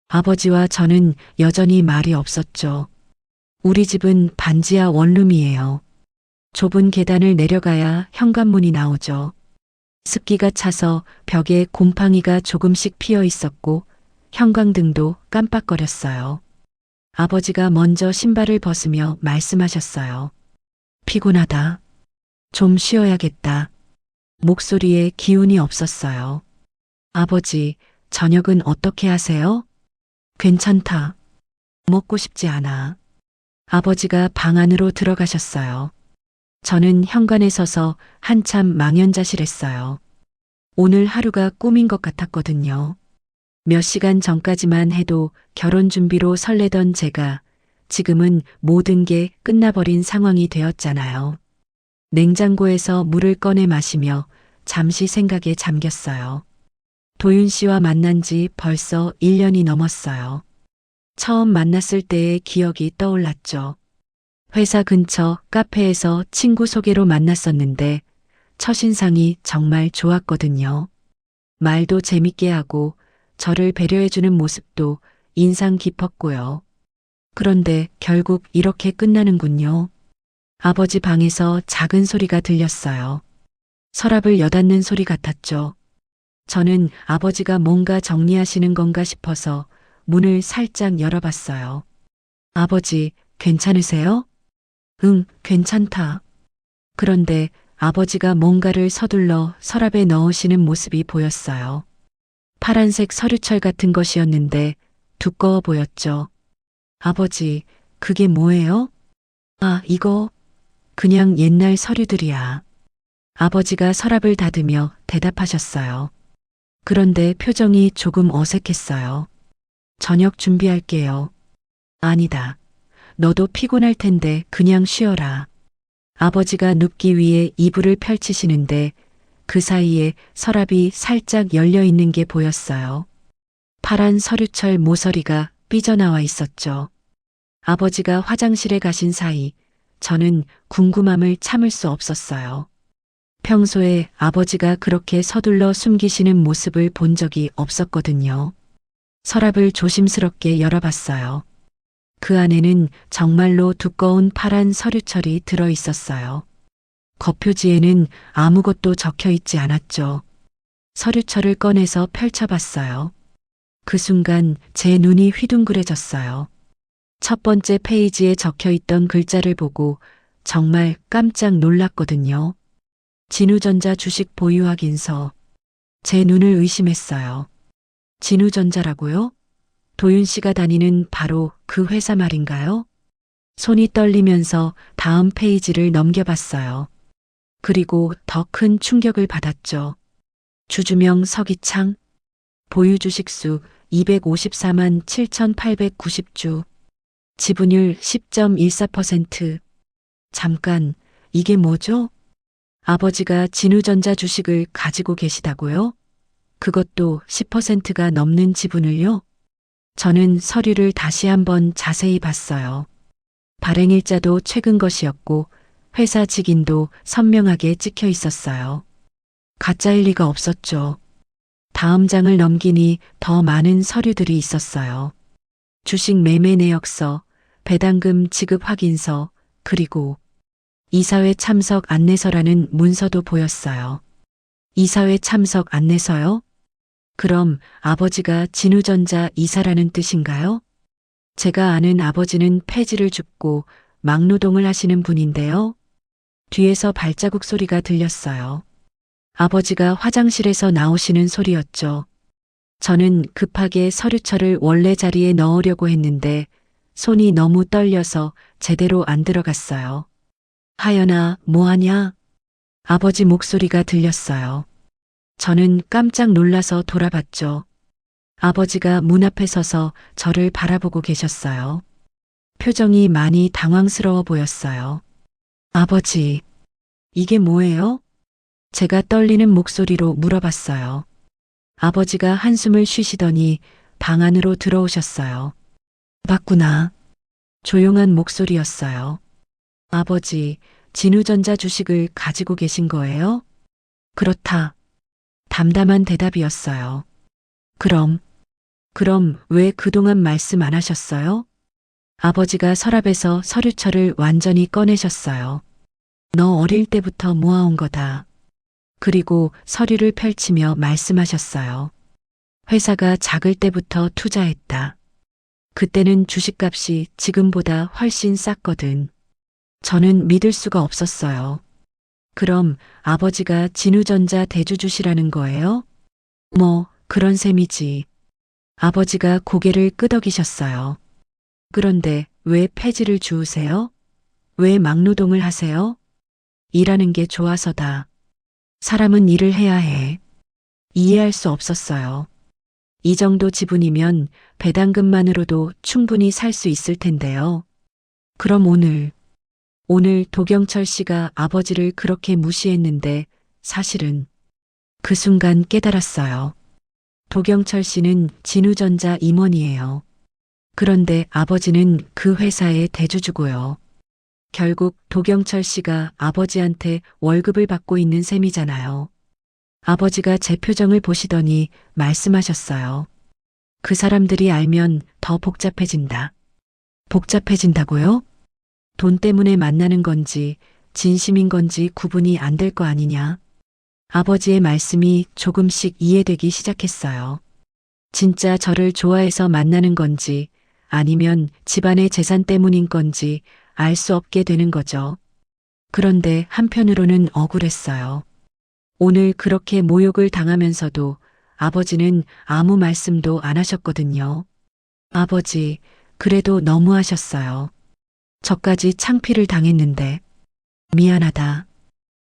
B: 아버지와 저는 여전히 말이 없었죠. 우리 집은 반지하 원룸이에요. 좁은 계단을 내려가야 현관문이 나오죠. 습기가 차서 벽에 곰팡이가 조금씩 피어 있었고 형광등도 깜빡거렸어요. 아버지가 먼저 신발을 벗으며 말씀하셨어요. 피곤하다. 좀 쉬어야겠다. 목소리에 기운이 없었어요. 아버지, 저녁은 어떻게 하세요? 괜찮다. 먹고 싶지 않아. 아버지가 방 안으로 들어가셨어요. 저는 현관에 서서 한참 망연자실했어요. 오늘 하루가 꿈인 것 같았거든요. 몇 시간 전까지만 해도 결혼 준비로 설레던 제가 지금은 모든 게 끝나버린 상황이 되었잖아요. 냉장고에서 물을 꺼내 마시며 잠시 생각에 잠겼어요. 도윤 씨와 만난 지 벌써 1년이 넘었어요. 처음 만났을 때의 기억이 떠올랐죠. 회사 근처 카페에서 친구 소개로 만났었는데 첫인상이 정말 좋았거든요. 말도 재밌게 하고 저를 배려해주는 모습도 인상 깊었고요. 그런데 결국 이렇게 끝나는군요. 아버지 방에서 작은 소리가 들렸어요. 서랍을 여닫는 소리 같았죠. 저는 아버지가 뭔가 정리하시는 건가 싶어서 문을 살짝 열어봤어요. 아버지, 괜찮으세요? 응, 괜찮다. 그런데 아버지가 뭔가를 서둘러 서랍에 넣으시는 모습이 보였어요. 파란색 서류철 같은 것이었는데 두꺼워 보였죠. 아버지, 그게 뭐예요? 아, 이거 그냥 옛날 서류들이야. 아버지가 서랍을 닫으며 대답하셨어요. 그런데 표정이 조금 어색했어요. 저녁 준비할게요. 아니다. 너도 피곤할 텐데 그냥 쉬어라. 아버지가 눕기 위해 이불을 펼치시는데 그 사이에 서랍이 살짝 열려 있는 게 보였어요. 파란 서류철 모서리가 삐져나와 있었죠. 아버지가 화장실에 가신 사이 저는 궁금함을 참을 수 없었어요. 평소에 아버지가 그렇게 서둘러 숨기시는 모습을 본 적이 없었거든요. 서랍을 조심스럽게 열어봤어요. 그 안에는 정말로 두꺼운 파란 서류철이 들어 있었어요. 겉표지에는 아무것도 적혀 있지 않았죠. 서류철을 꺼내서 펼쳐봤어요. 그 순간 제 눈이 휘둥그레졌어요. 첫 번째 페이지에 적혀 있던 글자를 보고 정말 깜짝 놀랐거든요. 진우전자 주식 보유 확인서. 제 눈을 의심했어요. 진우전자라고요? 도윤 씨가 다니는 바로 그 회사 말인가요? 손이 떨리면서 다음 페이지를 넘겨봤어요. 그리고 더 큰 충격을 받았죠. 주주명 서기창, 보유 주식수 254만 7,890주, 지분율 10.14%. 잠깐, 이게 뭐죠? 아버지가 진우전자 주식을 가지고 계시다고요? 그것도 10%가 넘는 지분을요? 저는 서류를 다시 한번 자세히 봤어요. 발행일자도 최근 것이었고 회사 직인도 선명하게 찍혀 있었어요. 가짜일 리가 없었죠. 다음 장을 넘기니 더 많은 서류들이 있었어요. 주식 매매 내역서, 배당금 지급 확인서, 그리고 이사회 참석 안내서라는 문서도 보였어요. 이사회 참석 안내서요? 그럼 아버지가 진우전자 이사라는 뜻인가요? 제가 아는 아버지는 폐지를 줍고 막노동을 하시는 분인데요. 뒤에서 발자국 소리가 들렸어요. 아버지가 화장실에서 나오시는 소리였죠. 저는 급하게 서류철을 원래 자리에 넣으려고 했는데 손이 너무 떨려서 제대로 안 들어갔어요. 하연아, 뭐하냐? 아버지 목소리가 들렸어요. 저는 깜짝 놀라서 돌아봤죠. 아버지가 문 앞에 서서 저를 바라보고 계셨어요. 표정이 많이 당황스러워 보였어요. 아버지, 이게 뭐예요? 제가 떨리는 목소리로 물어봤어요. 아버지가 한숨을 쉬시더니 방 안으로 들어오셨어요. 봤구나. 조용한 목소리였어요. 아버지, 진우전자 주식을 가지고 계신 거예요? 그렇다. 담담한 대답이었어요. 그럼 왜 그동안 말씀 안 하셨어요? 아버지가 서랍에서 서류철을 완전히 꺼내셨어요. 너 어릴 때부터 모아온 거다. 그리고 서류를 펼치며 말씀하셨어요. 회사가 작을 때부터 투자했다. 그때는 주식값이 지금보다 훨씬 쌌거든. 저는 믿을 수가 없었어요. 그럼 아버지가 진우전자 대주주시라는 거예요? 뭐, 그런 셈이지. 아버지가 고개를 끄덕이셨어요. 그런데 왜 폐지를 주우세요? 왜 막노동을 하세요? 일하는 게 좋아서다. 사람은 일을 해야 해. 이해할 수 없었어요. 이 정도 지분이면 배당금만으로도 충분히 살 수 있을 텐데요. 그럼 오늘 도경철 씨가 아버지를 그렇게 무시했는데 사실은 그 순간 깨달았어요. 도경철 씨는 진우전자 임원이에요. 그런데 아버지는 그 회사의 대주주고요. 결국 도경철 씨가 아버지한테 월급을 받고 있는 셈이잖아요. 아버지가 제 표정을 보시더니 말씀하셨어요. 그 사람들이 알면 더 복잡해진다. 복잡해진다고요? 돈 때문에 만나는 건지 진심인 건지 구분이 안 될 거 아니냐. 아버지의 말씀이 조금씩 이해되기 시작했어요. 진짜 저를 좋아해서 만나는 건지 아니면 집안의 재산 때문인 건지 알 수 없게 되는 거죠. 그런데 한편으로는 억울했어요. 오늘 그렇게 모욕을 당하면서도 아버지는 아무 말씀도 안 하셨거든요. 아버지, 그래도 너무하셨어요. 저까지 창피를 당했는데. 미안하다.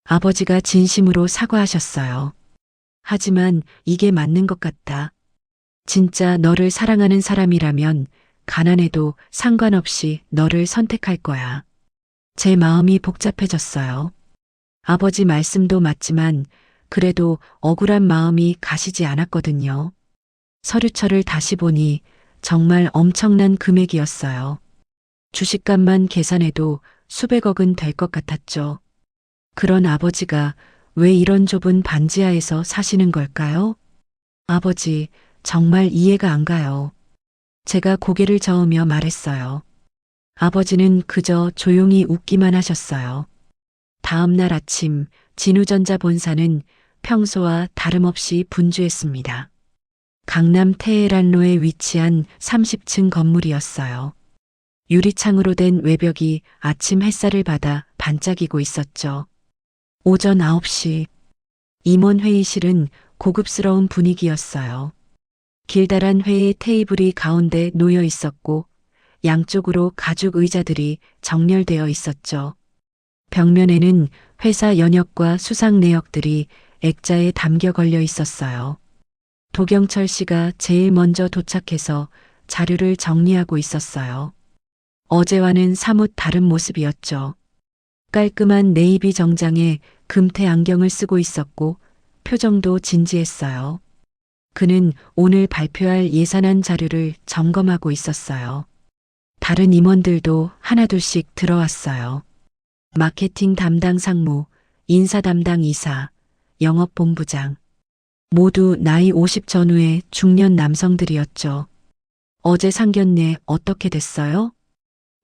B: 아버지가 진심으로 사과하셨어요. 하지만 이게 맞는 것 같다. 진짜 너를 사랑하는 사람이라면 가난해도 상관없이 너를 선택할 거야. 제 마음이 복잡해졌어요. 아버지 말씀도 맞지만 그래도 억울한 마음이 가시지 않았거든요. 서류처를 다시 보니 정말 엄청난 금액이었어요. 주식값만 계산해도 수백억은 될 것 같았죠. 그런 아버지가 왜 이런 좁은 반지하에서 사시는 걸까요? 아버지, 정말 이해가 안 가요. 제가 고개를 저으며 말했어요. 아버지는 그저 조용히 웃기만 하셨어요. 다음 날 아침 진우전자 본사는 평소와 다름없이 분주했습니다. 강남 테헤란로에 위치한 30층 건물이었어요. 유리창으로 된 외벽이 아침 햇살을 받아 반짝이고 있었죠. 오전 9시 임원 회의실은 고급스러운 분위기였어요. 길다란 회의 테이블이 가운데 놓여 있었고 양쪽으로 가죽 의자들이 정렬되어 있었죠. 벽면에는 회사 연혁과 수상 내역들이 액자에 담겨 걸려 있었어요. 도경철 씨가 제일 먼저 도착해서 자료를 정리하고 있었어요. 어제와는 사뭇 다른 모습이었죠. 깔끔한 네이비 정장에 금태 안경을 쓰고 있었고 표정도 진지했어요. 그는 오늘 발표할 예산안 자료를 점검하고 있었어요. 다른 임원들도 하나둘씩 들어왔어요. 마케팅 담당 상무, 인사 담당 이사, 영업본부장. 모두 나이 50 전후의 중년 남성들이었죠. 어제 상견례 어떻게 됐어요?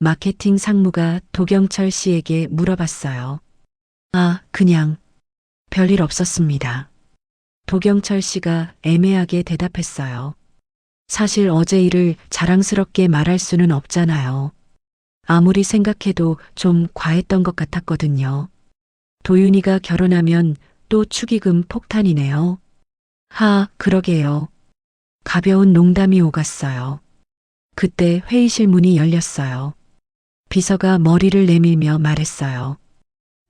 B: 마케팅 상무가 도경철 씨에게 물어봤어요. 아, 그냥 별일 없었습니다. 도경철 씨가 애매하게 대답했어요. 사실 어제 일을 자랑스럽게 말할 수는 없잖아요. 아무리 생각해도 좀 과했던 것 같았거든요. 도윤이가 결혼하면 또 축의금 폭탄이네요. 그러게요. 가벼운 농담이 오갔어요. 그때 회의실 문이 열렸어요. 비서가 머리를 내밀며 말했어요.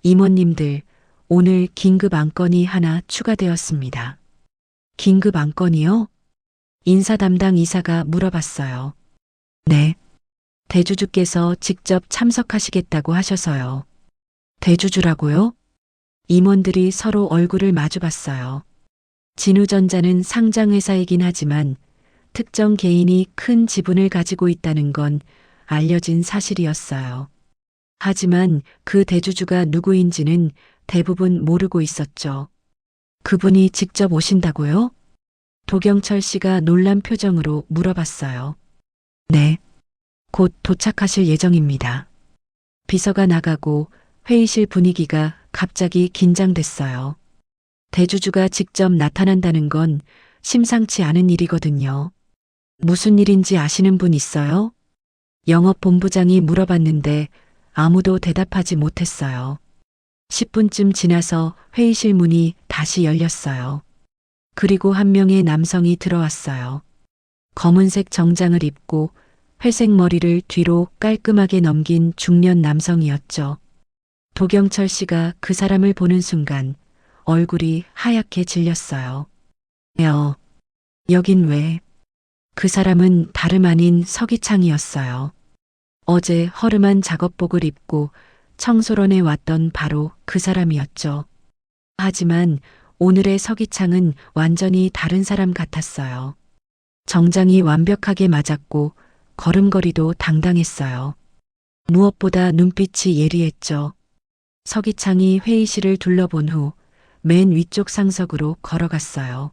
B: 임원님들, 오늘 긴급 안건이 하나 추가되었습니다. 긴급 안건이요? 인사 담당 이사가 물어봤어요. 네. 대주주께서 직접 참석하시겠다고 하셔서요. 대주주라고요? 임원들이 서로 얼굴을 마주봤어요. 진우전자는 상장회사이긴 하지만 특정 개인이 큰 지분을 가지고 있다는 건 알려진 사실이었어요. 하지만 그 대주주가 누구인지는 대부분 모르고 있었죠. 그분이 직접 오신다고요? 도경철 씨가 놀란 표정으로 물어봤어요. 네. 곧 도착하실 예정입니다. 비서가 나가고 회의실 분위기가 갑자기 긴장됐어요. 대주주가 직접 나타난다는 건 심상치 않은 일이거든요. 무슨 일인지 아시는 분 있어요? 영업본부장이 물어봤는데 아무도 대답하지 못했어요. 10분쯤 지나서 회의실 문이 다시 열렸어요. 그리고 한 명의 남성이 들어왔어요. 검은색 정장을 입고 회색 머리를 뒤로 깔끔하게 넘긴 중년 남성이었죠. 도경철 씨가 그 사람을 보는 순간 얼굴이 하얗게 질렸어요. 여긴 왜? 그 사람은 다름 아닌 서기창이었어요. 어제 허름한 작업복을 입고 청소런에 왔던 바로 그 사람이었죠. 하지만 오늘의 서기창은 완전히 다른 사람 같았어요. 정장이 완벽하게 맞았고 걸음걸이도 당당했어요. 무엇보다 눈빛이 예리했죠. 서기창이 회의실을 둘러본 후 맨 위쪽 상석으로 걸어갔어요.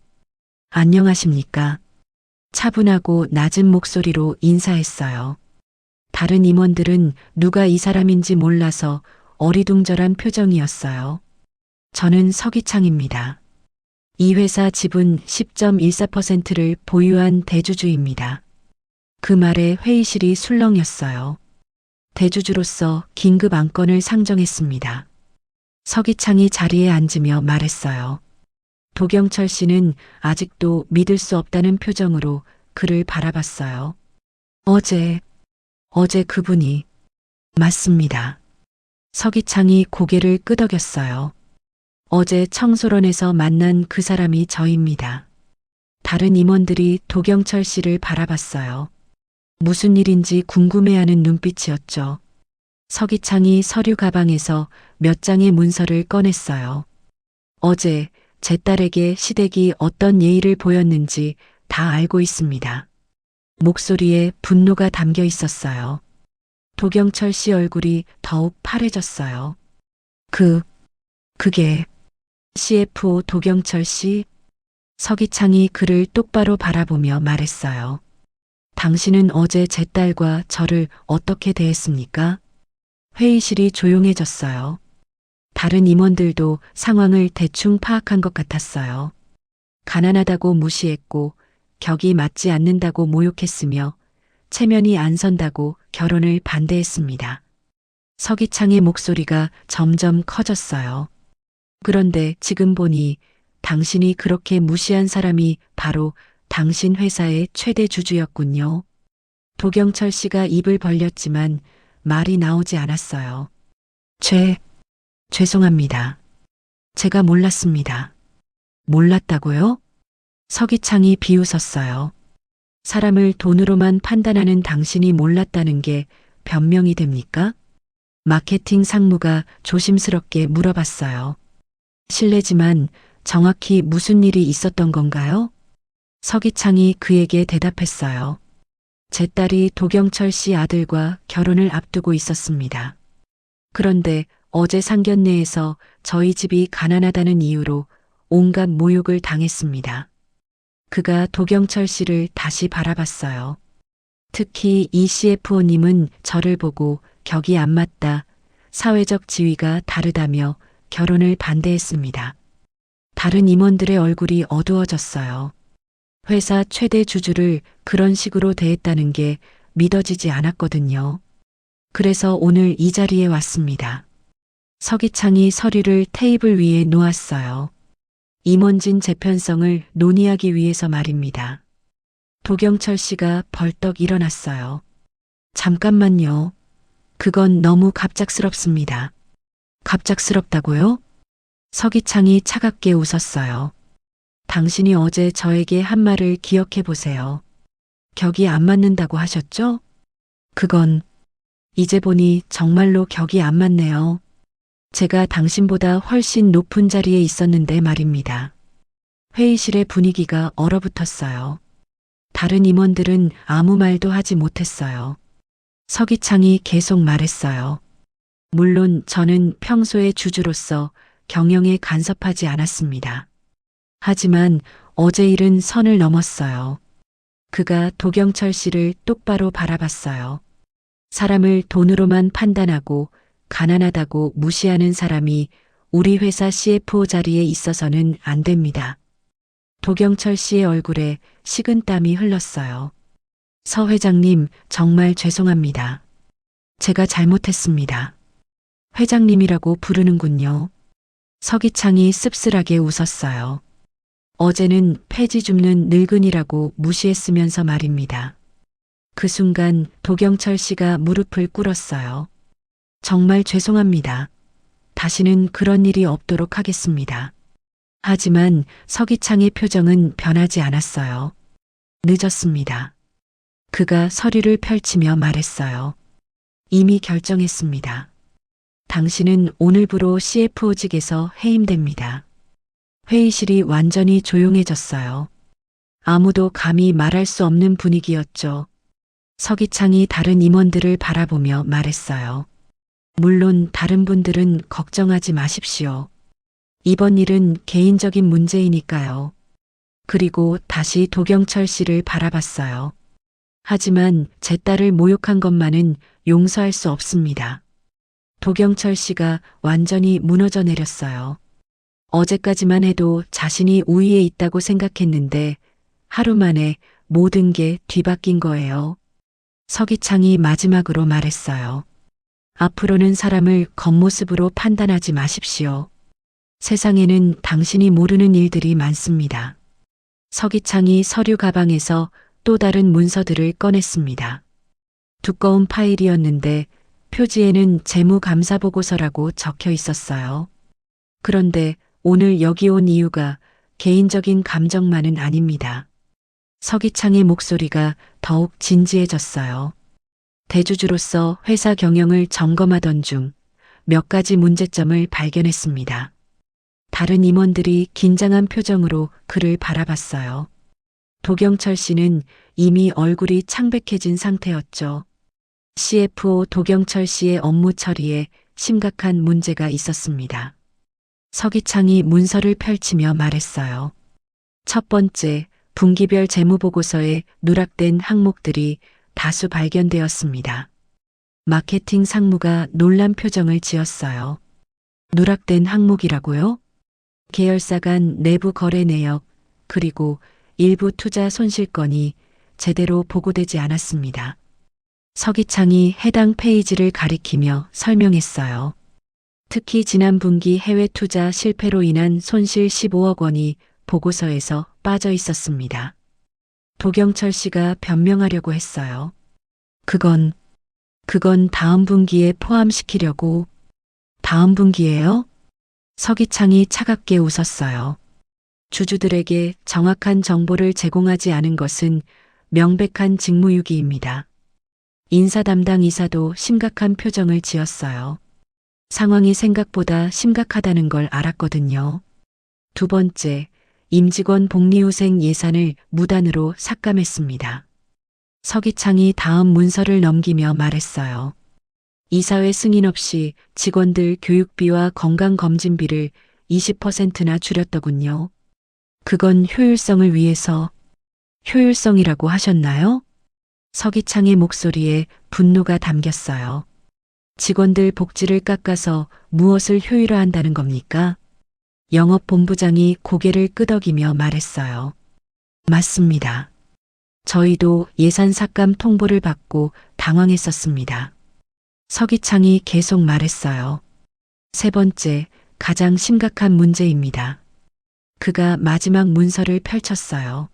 B: 안녕하십니까? 차분하고 낮은 목소리로 인사했어요. 다른 임원들은 누가 이 사람인지 몰라서 어리둥절한 표정이었어요. 저는 서기창입니다. 이 회사 지분 10.14%를 보유한 대주주입니다. 그 말에 회의실이 술렁였어요. 대주주로서 긴급 안건을 상정했습니다. 서기창이 자리에 앉으며 말했어요. 도경철 씨는 아직도 믿을 수 없다는 표정으로 그를 바라봤어요. 어제 그분이 맞습니다. 서기창이 고개를 끄덕였어요. 어제 청소년에서 만난 그 사람이 저입니다. 다른 임원들이 도경철 씨를 바라봤어요. 무슨 일인지 궁금해하는 눈빛이었죠. 서기창이 서류 가방에서 몇 장의 문서를 꺼냈어요. 어제 제 딸에게 시댁이 어떤 예의를 보였는지 다 알고 있습니다. 목소리에 분노가 담겨 있었어요. 도경철 씨 얼굴이 더욱 파래졌어요. 그게 CFO 도경철 씨? 서기창이 그를 똑바로 바라보며 말했어요. 당신은 어제 제 딸과 저를 어떻게 대했습니까? 회의실이 조용해졌어요. 다른 임원들도 상황을 대충 파악한 것 같았어요. 가난하다고 무시했고 격이 맞지 않는다고 모욕했으며 체면이 안 선다고 결혼을 반대했습니다. 서기창의 목소리가 점점 커졌어요. 그런데 지금 보니 당신이 그렇게 무시한 사람이 바로 당신 회사의 최대 주주였군요. 도경철 씨가 입을 벌렸지만 말이 나오지 않았어요. 죄송합니다. 제가 몰랐습니다. 몰랐다고요? 서기창이 비웃었어요. 사람을 돈으로만 판단하는 당신이 몰랐다는 게 변명이 됩니까? 마케팅 상무가 조심스럽게 물어봤어요. 실례지만 정확히 무슨 일이 있었던 건가요? 서기창이 그에게 대답했어요. 제 딸이 도경철 씨 아들과 결혼을 앞두고 있었습니다. 그런데 어제 상견례에서 저희 집이 가난하다는 이유로 온갖 모욕을 당했습니다. 그가 도경철 씨를 다시 바라봤어요. 특히 이 CFO님은 저를 보고 격이 안 맞다, 사회적 지위가 다르다며 결혼을 반대했습니다. 다른 임원들의 얼굴이 어두워졌어요. 회사 최대 주주를 그런 식으로 대했다는 게 믿어지지 않았거든요. 그래서 오늘 이 자리에 왔습니다. 서기창이 서류를 테이블 위에 놓았어요. 임원진 재편성을 논의하기 위해서 말입니다. 도경철 씨가 벌떡 일어났어요. 잠깐만요. 그건 너무 갑작스럽습니다. 갑작스럽다고요? 서기창이 차갑게 웃었어요. 당신이 어제 저에게 한 말을 기억해 보세요. 격이 안 맞는다고 하셨죠? 그건 이제 보니 정말로 격이 안 맞네요. 제가 당신보다 훨씬 높은 자리에 있었는데 말입니다. 회의실의 분위기가 얼어붙었어요. 다른 임원들은 아무 말도 하지 못했어요. 서기창이 계속 말했어요. 물론 저는 평소에 주주로서 경영에 간섭하지 않았습니다. 하지만 어제 일은 선을 넘었어요. 그가 도경철 씨를 똑바로 바라봤어요. 사람을 돈으로만 판단하고 가난하다고 무시하는 사람이 우리 회사 CFO 자리에 있어서는 안 됩니다. 도경철 씨의 얼굴에 식은땀이 흘렀어요. 서 회장님, 정말 죄송합니다. 제가 잘못했습니다. 회장님이라고 부르는군요. 서기창이 씁쓸하게 웃었어요. 어제는 폐지 줍는 늙은이라고 무시했으면서 말입니다. 그 순간 도경철 씨가 무릎을 꿇었어요. 정말 죄송합니다. 다시는 그런 일이 없도록 하겠습니다. 하지만 서기창의 표정은 변하지 않았어요. 늦었습니다. 그가 서류를 펼치며 말했어요. 이미 결정했습니다. 당신은 오늘부로 CFO직에서 해임됩니다. 회의실이 완전히 조용해졌어요. 아무도 감히 말할 수 없는 분위기였죠. 서기창이 다른 임원들을 바라보며 말했어요. 물론 다른 분들은 걱정하지 마십시오. 이번 일은 개인적인 문제이니까요. 그리고 다시 도경철 씨를 바라봤어요. 하지만 제 딸을 모욕한 것만은 용서할 수 없습니다. 도경철 씨가 완전히 무너져 내렸어요. 어제까지만 해도 자신이 우위에 있다고 생각했는데 하루 만에 모든 게 뒤바뀐 거예요. 서기창이 마지막으로 말했어요. 앞으로는 사람을 겉모습으로 판단하지 마십시오. 세상에는 당신이 모르는 일들이 많습니다. 서기창이 서류 가방에서 또 다른 문서들을 꺼냈습니다. 두꺼운 파일이었는데 표지에는 재무감사보고서라고 적혀 있었어요. 그런데 오늘 여기 온 이유가 개인적인 감정만은 아닙니다. 서기창의 목소리가 더욱 진지해졌어요. 대주주로서 회사 경영을 점검하던 중 몇 가지 문제점을 발견했습니다. 다른 임원들이 긴장한 표정으로 그를 바라봤어요. 도경철 씨는 이미 얼굴이 창백해진 상태였죠. CFO 도경철 씨의 업무 처리에 심각한 문제가 있었습니다. 서기창이 문서를 펼치며 말했어요. 첫 번째, 분기별 재무보고서에 누락된 항목들이 다수 발견되었습니다. 마케팅 상무가 놀란 표정을 지었어요. 누락된 항목이라고요? 계열사 간 내부 거래 내역, 그리고 일부 투자 손실 건이 제대로 보고되지 않았습니다. 서기창이 해당 페이지를 가리키며 설명했어요. 특히 지난 분기 해외 투자 실패로 인한 손실 15억 원이 보고서에서 빠져 있었습니다. 도경철 씨가 변명하려고 했어요. 그건 다음 분기에 포함시키려고. 다음 분기에요? 서기창이 차갑게 웃었어요. 주주들에게 정확한 정보를 제공하지 않은 것은 명백한 직무유기입니다. 인사 담당 이사도 심각한 표정을 지었어요. 상황이 생각보다 심각하다는 걸 알았거든요. 두 번째, 임직원 복리후생 예산을 무단으로 삭감했습니다. 서기창이 다음 문서를 넘기며 말했어요. 이사회 승인 없이 직원들 교육비와 건강검진비를 20%나 줄였더군요. 그건 효율성을 위해서. 효율성이라고 하셨나요? 서기창의 목소리에 분노가 담겼어요. 직원들 복지를 깎아서 무엇을 효율화한다는 겁니까? 영업본부장이 고개를 끄덕이며 말했어요. 맞습니다. 저희도 예산 삭감 통보를 받고 당황했었습니다. 서기창이 계속 말했어요. 세 번째, 가장 심각한 문제입니다. 그가 마지막 문서를 펼쳤어요.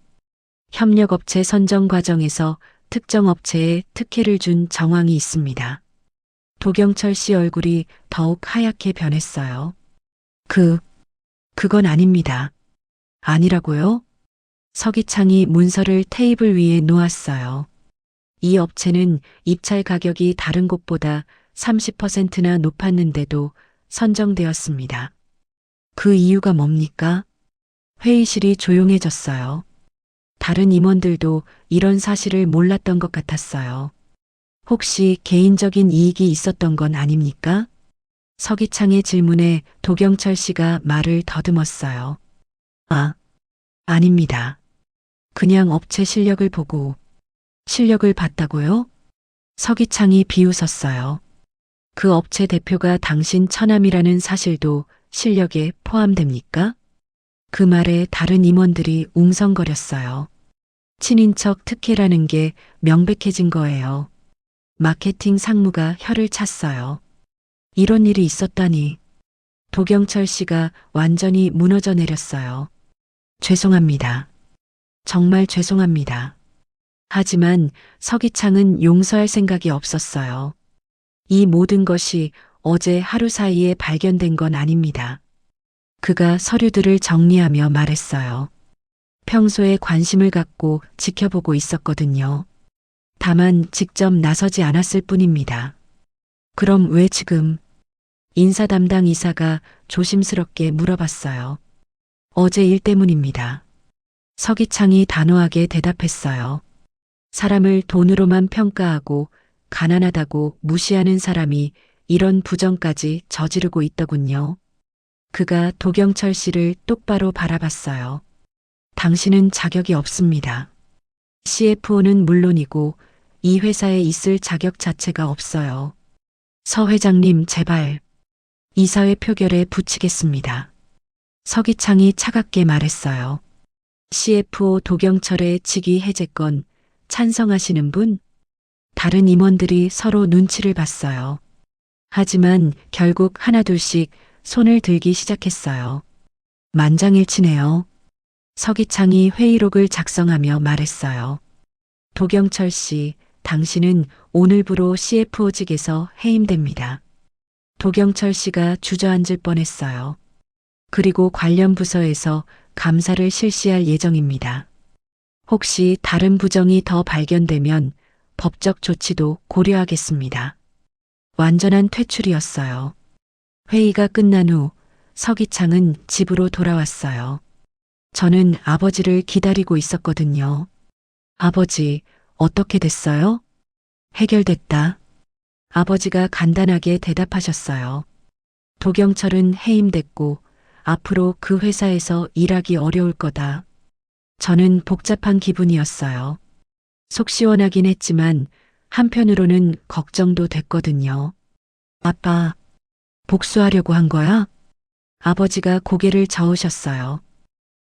B: 협력업체 선정 과정에서 특정 업체에 특혜를 준 정황이 있습니다. 도경철 씨 얼굴이 더욱 하얗게 변했어요. 그건 아닙니다. 아니라고요? 서기창이 문서를 테이블 위에 놓았어요. 이 업체는 입찰 가격이 다른 곳보다 30%나 높았는데도 선정되었습니다. 그 이유가 뭡니까? 회의실이 조용해졌어요. 다른 임원들도 이런 사실을 몰랐던 것 같았어요. 혹시 개인적인 이익이 있었던 건 아닙니까? 서기창의 질문에 도경철 씨가 말을 더듬었어요. 아닙니다. 그냥 업체 실력을 보고. 실력을 봤다고요? 서기창이 비웃었어요. 그 업체 대표가 당신 처남이라는 사실도 실력에 포함됩니까? 그 말에 다른 임원들이 웅성거렸어요. 친인척 특혜라는 게 명백해진 거예요. 마케팅 상무가 혀를 찼어요. 이런 일이 있었다니. 도경철 씨가 완전히 무너져 내렸어요. 죄송합니다. 정말 죄송합니다. 하지만 서기창은 용서할 생각이 없었어요. 이 모든 것이 어제 하루 사이에 발견된 건 아닙니다. 그가 서류들을 정리하며 말했어요. 평소에 관심을 갖고 지켜보고 있었거든요. 다만 직접 나서지 않았을 뿐입니다. 그럼 왜 지금? 인사 담당 이사가 조심스럽게 물어봤어요. 어제 일 때문입니다. 서기창이 단호하게 대답했어요. 사람을 돈으로만 평가하고 가난하다고 무시하는 사람이 이런 부정까지 저지르고 있더군요. 그가 도경철 씨를 똑바로 바라봤어요. 당신은 자격이 없습니다. CFO는 물론이고 이 회사에 있을 자격 자체가 없어요. 서 회장님 제발 이사회 표결에 붙이겠습니다. 서기창이 차갑게 말했어요. CFO 도경철의 직위 해제권 찬성하시는 분? 다른 임원들이 서로 눈치를 봤어요. 하지만 결국 하나둘씩 손을 들기 시작했어요. 만장일치네요. 서기창이 회의록을 작성하며 말했어요. 도경철 씨, 당신은 오늘부로 CFO직에서 해임됩니다. 도경철 씨가 주저앉을 뻔했어요. 그리고 관련 부서에서 감사를 실시할 예정입니다. 혹시 다른 부정이 더 발견되면 법적 조치도 고려하겠습니다. 완전한 퇴출이었어요. 회의가 끝난 후 서기창은 집으로 돌아왔어요. 저는 아버지를 기다리고 있었거든요. 아버지, 어떻게 됐어요? 해결됐다. 아버지가 간단하게 대답하셨어요. 도경철은 해임됐고 앞으로 그 회사에서 일하기 어려울 거다. 저는 복잡한 기분이었어요. 속 시원하긴 했지만 한편으로는 걱정도 됐거든요. 아빠, 복수하려고 한 거야? 아버지가 고개를 저으셨어요.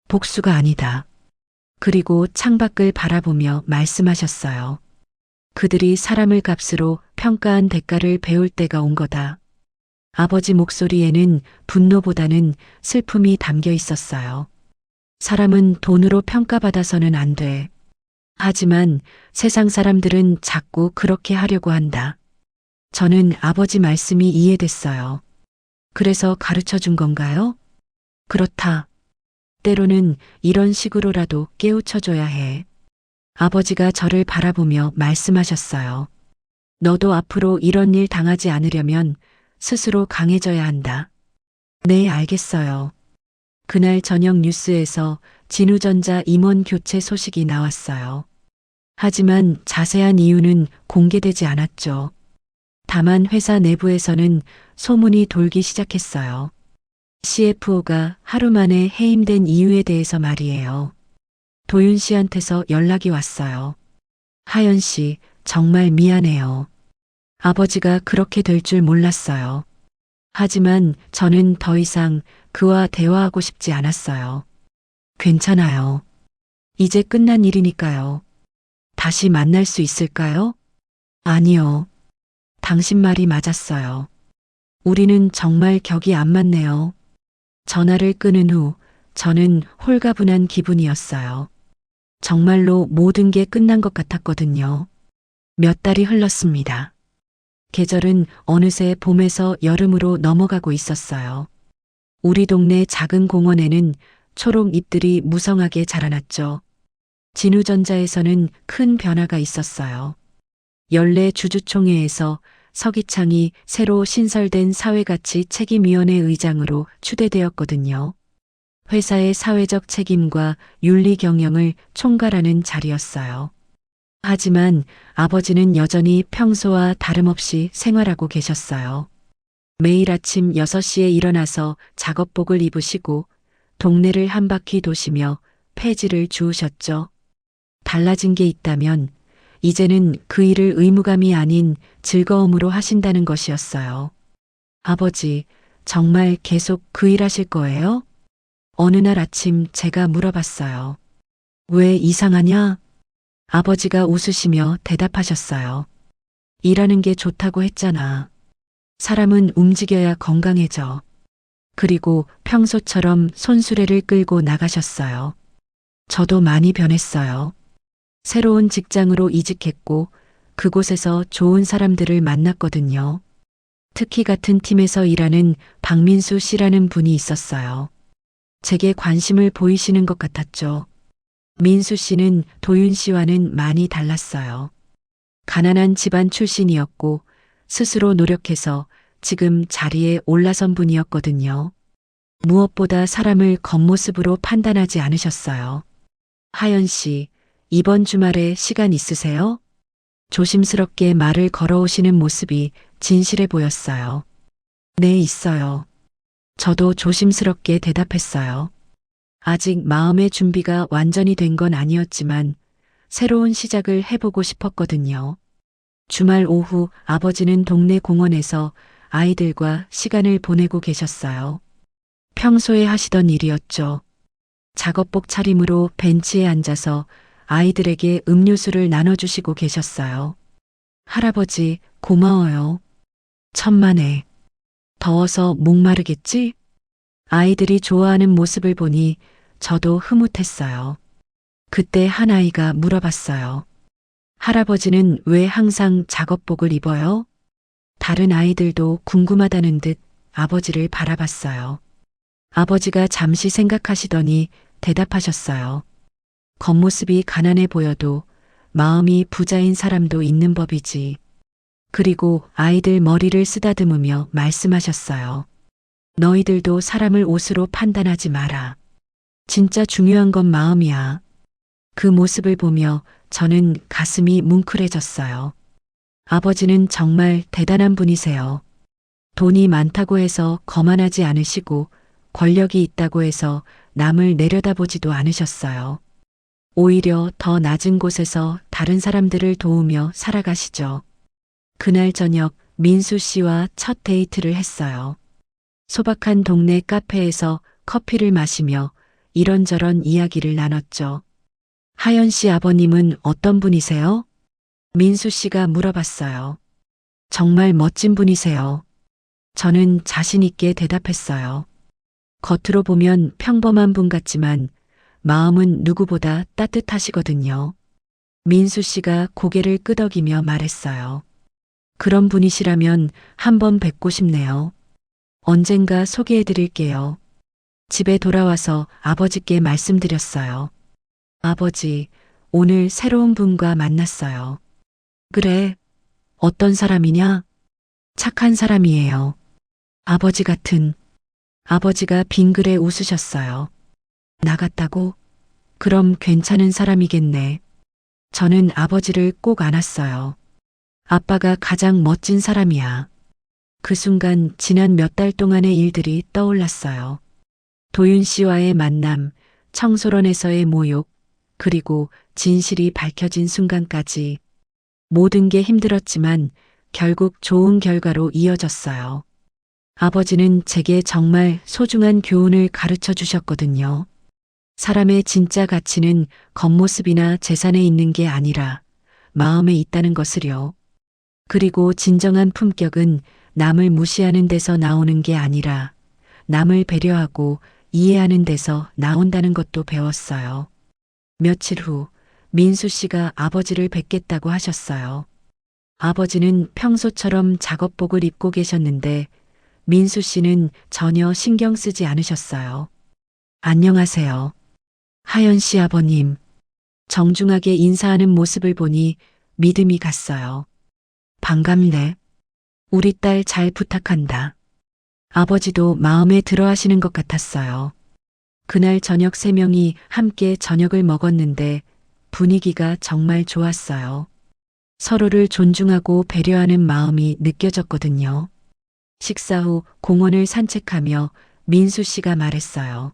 B: 복수가 아니다. 그리고 창밖을 바라보며 말씀하셨어요. 그들이 사람을 값으로 평가한 대가를 배울 때가 온 거다. 아버지 목소리에는 분노보다는 슬픔이 담겨 있었어요. 사람은 돈으로 평가받아서는 안 돼. 하지만 세상 사람들은 자꾸 그렇게 하려고 한다. 저는 아버지 말씀이 이해됐어요. 그래서 가르쳐 준 건가요? 그렇다. 때로는 이런 식으로라도 깨우쳐줘야 해. 아버지가 저를 바라보며 말씀하셨어요. 너도 앞으로 이런 일 당하지 않으려면 스스로 강해져야 한다. 네, 알겠어요. 그날 저녁 뉴스에서 진우전자 임원 교체 소식이 나왔어요. 하지만 자세한 이유는 공개되지 않았죠. 다만 회사 내부에서는 소문이 돌기 시작했어요. CFO가 하루 만에 해임된 이유에 대해서 말이에요. 도윤 씨한테서 연락이 왔어요. 하연 씨, 정말 미안해요. 아버지가 그렇게 될 줄 몰랐어요. 하지만 저는 더 이상 그와 대화하고 싶지 않았어요. 괜찮아요. 이제 끝난 일이니까요. 다시 만날 수 있을까요? 아니요. 당신 말이 맞았어요. 우리는 정말 격이 안 맞네요. 전화를 끊은 후 저는 홀가분한 기분이었어요. 정말로 모든 게 끝난 것 같았거든요. 몇 달이 흘렀습니다. 계절은 어느새 봄에서 여름으로 넘어가고 있었어요. 우리 동네 작은 공원에는 초록 잎들이 무성하게 자라났죠. 진우전자에서는 큰 변화가 있었어요. 연례 주주총회에서 서기창이 새로 신설된 사회가치 책임위원회 의장으로 추대되었거든요. 회사의 사회적 책임과 윤리 경영을 총괄하는 자리였어요. 하지만 아버지는 여전히 평소와 다름없이 생활하고 계셨어요. 매일 아침 6시에 일어나서 작업복을 입으시고 동네를 한 바퀴 도시며 폐지를 주우셨죠. 달라진 게 있다면 이제는 그 일을 의무감이 아닌 즐거움으로 하신다는 것이었어요. 아버지, 정말 계속 그 일 하실 거예요? 어느 날 아침 제가 물어봤어요. 왜 이상하냐? 아버지가 웃으시며 대답하셨어요. 일하는 게 좋다고 했잖아. 사람은 움직여야 건강해져. 그리고 평소처럼 손수레를 끌고 나가셨어요. 저도 많이 변했어요. 새로운 직장으로 이직했고 그곳에서 좋은 사람들을 만났거든요. 특히 같은 팀에서 일하는 박민수 씨라는 분이 있었어요. 제게 관심을 보이시는 것 같았죠. 민수 씨는 도윤 씨와는 많이 달랐어요. 가난한 집안 출신이었고 스스로 노력해서 지금 자리에 올라선 분이었거든요. 무엇보다 사람을 겉모습으로 판단하지 않으셨어요. 하연 씨, 이번 주말에 시간 있으세요? 조심스럽게 말을 걸어오시는 모습이 진실해 보였어요. 네, 있어요. 저도 조심스럽게 대답했어요. 아직 마음의 준비가 완전히 된 건 아니었지만 새로운 시작을 해보고 싶었거든요. 주말 오후 아버지는 동네 공원에서 아이들과 시간을 보내고 계셨어요. 평소에 하시던 일이었죠. 작업복 차림으로 벤치에 앉아서 아이들에게 음료수를 나눠주시고 계셨어요. 할아버지, 고마워요. 천만에. 더워서 목마르겠지? 아이들이 좋아하는 모습을 보니 저도 흐뭇했어요. 그때 한 아이가 물어봤어요. 할아버지는 왜 항상 작업복을 입어요? 다른 아이들도 궁금하다는 듯 아버지를 바라봤어요. 아버지가 잠시 생각하시더니 대답하셨어요. 겉모습이 가난해 보여도 마음이 부자인 사람도 있는 법이지. 그리고 아이들 머리를 쓰다듬으며 말씀하셨어요. 너희들도 사람을 옷으로 판단하지 마라. 진짜 중요한 건 마음이야. 그 모습을 보며 저는 가슴이 뭉클해졌어요. 아버지는 정말 대단한 분이세요. 돈이 많다고 해서 거만하지 않으시고 권력이 있다고 해서 남을 내려다보지도 않으셨어요. 오히려 더 낮은 곳에서 다른 사람들을 도우며 살아가시죠. 그날 저녁 민수 씨와 첫 데이트를 했어요. 소박한 동네 카페에서 커피를 마시며 이런저런 이야기를 나눴죠. 하연 씨 아버님은 어떤 분이세요? 민수 씨가 물어봤어요. 정말 멋진 분이세요. 저는 자신 있게 대답했어요. 겉으로 보면 평범한 분 같지만 마음은 누구보다 따뜻하시거든요. 민수 씨가 고개를 끄덕이며 말했어요. 그런 분이시라면 한번 뵙고 싶네요. 언젠가 소개해 드릴게요. 집에 돌아와서 아버지께 말씀드렸어요. 아버지, 오늘 새로운 분과 만났어요. 그래, 어떤 사람이냐? 착한 사람이에요. 아버지 같은. 아버지가 빙그레 웃으셨어요. 나갔다고? 그럼 괜찮은 사람이겠네. 저는 아버지를 꼭 안았어요. 아빠가 가장 멋진 사람이야. 그 순간 지난 몇 달 동안의 일들이 떠올랐어요. 도윤 씨와의 만남, 청소년에서의 모욕, 그리고 진실이 밝혀진 순간까지 모든 게 힘들었지만 결국 좋은 결과로 이어졌어요. 아버지는 제게 정말 소중한 교훈을 가르쳐 주셨거든요. 사람의 진짜 가치는 겉모습이나 재산에 있는 게 아니라 마음에 있다는 것을요. 그리고 진정한 품격은 남을 무시하는 데서 나오는 게 아니라 남을 배려하고 이해하는 데서 나온다는 것도 배웠어요. 며칠 후 민수 씨가 아버지를 뵙겠다고 하셨어요. 아버지는 평소처럼 작업복을 입고 계셨는데 민수 씨는 전혀 신경 쓰지 않으셨어요. 안녕하세요. 하연 씨 아버님. 정중하게 인사하는 모습을 보니 믿음이 갔어요. 반갑네. 우리 딸 잘 부탁한다. 아버지도 마음에 들어 하시는 것 같았어요. 그날 저녁 3명이 함께 저녁을 먹었는데 분위기가 정말 좋았어요. 서로를 존중하고 배려하는 마음이 느껴졌거든요. 식사 후 공원을 산책하며 민수 씨가 말했어요.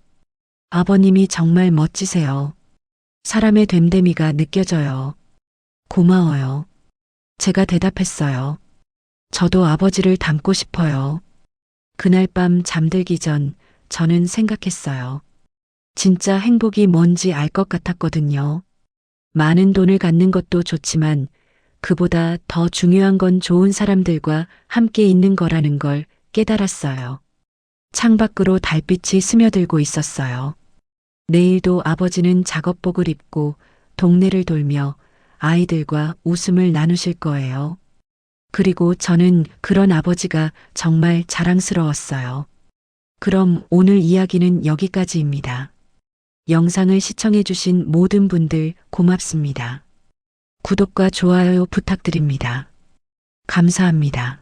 B: 아버님이 정말 멋지세요. 사람의 됨됨이가 느껴져요. 고마워요. 제가 대답했어요. 저도 아버지를 닮고 싶어요. 그날 밤 잠들기 전 저는 생각했어요. 진짜 행복이 뭔지 알 것 같았거든요. 많은 돈을 갖는 것도 좋지만 그보다 더 중요한 건 좋은 사람들과 함께 있는 거라는 걸 깨달았어요. 창밖으로 달빛이 스며들고 있었어요. 내일도 아버지는 작업복을 입고 동네를 돌며 아이들과 웃음을 나누실 거예요. 그리고 저는 그런 아버지가 정말 자랑스러웠어요. 그럼 오늘 이야기는 여기까지입니다. 영상을 시청해주신 모든 분들 고맙습니다. 구독과 좋아요 부탁드립니다. 감사합니다.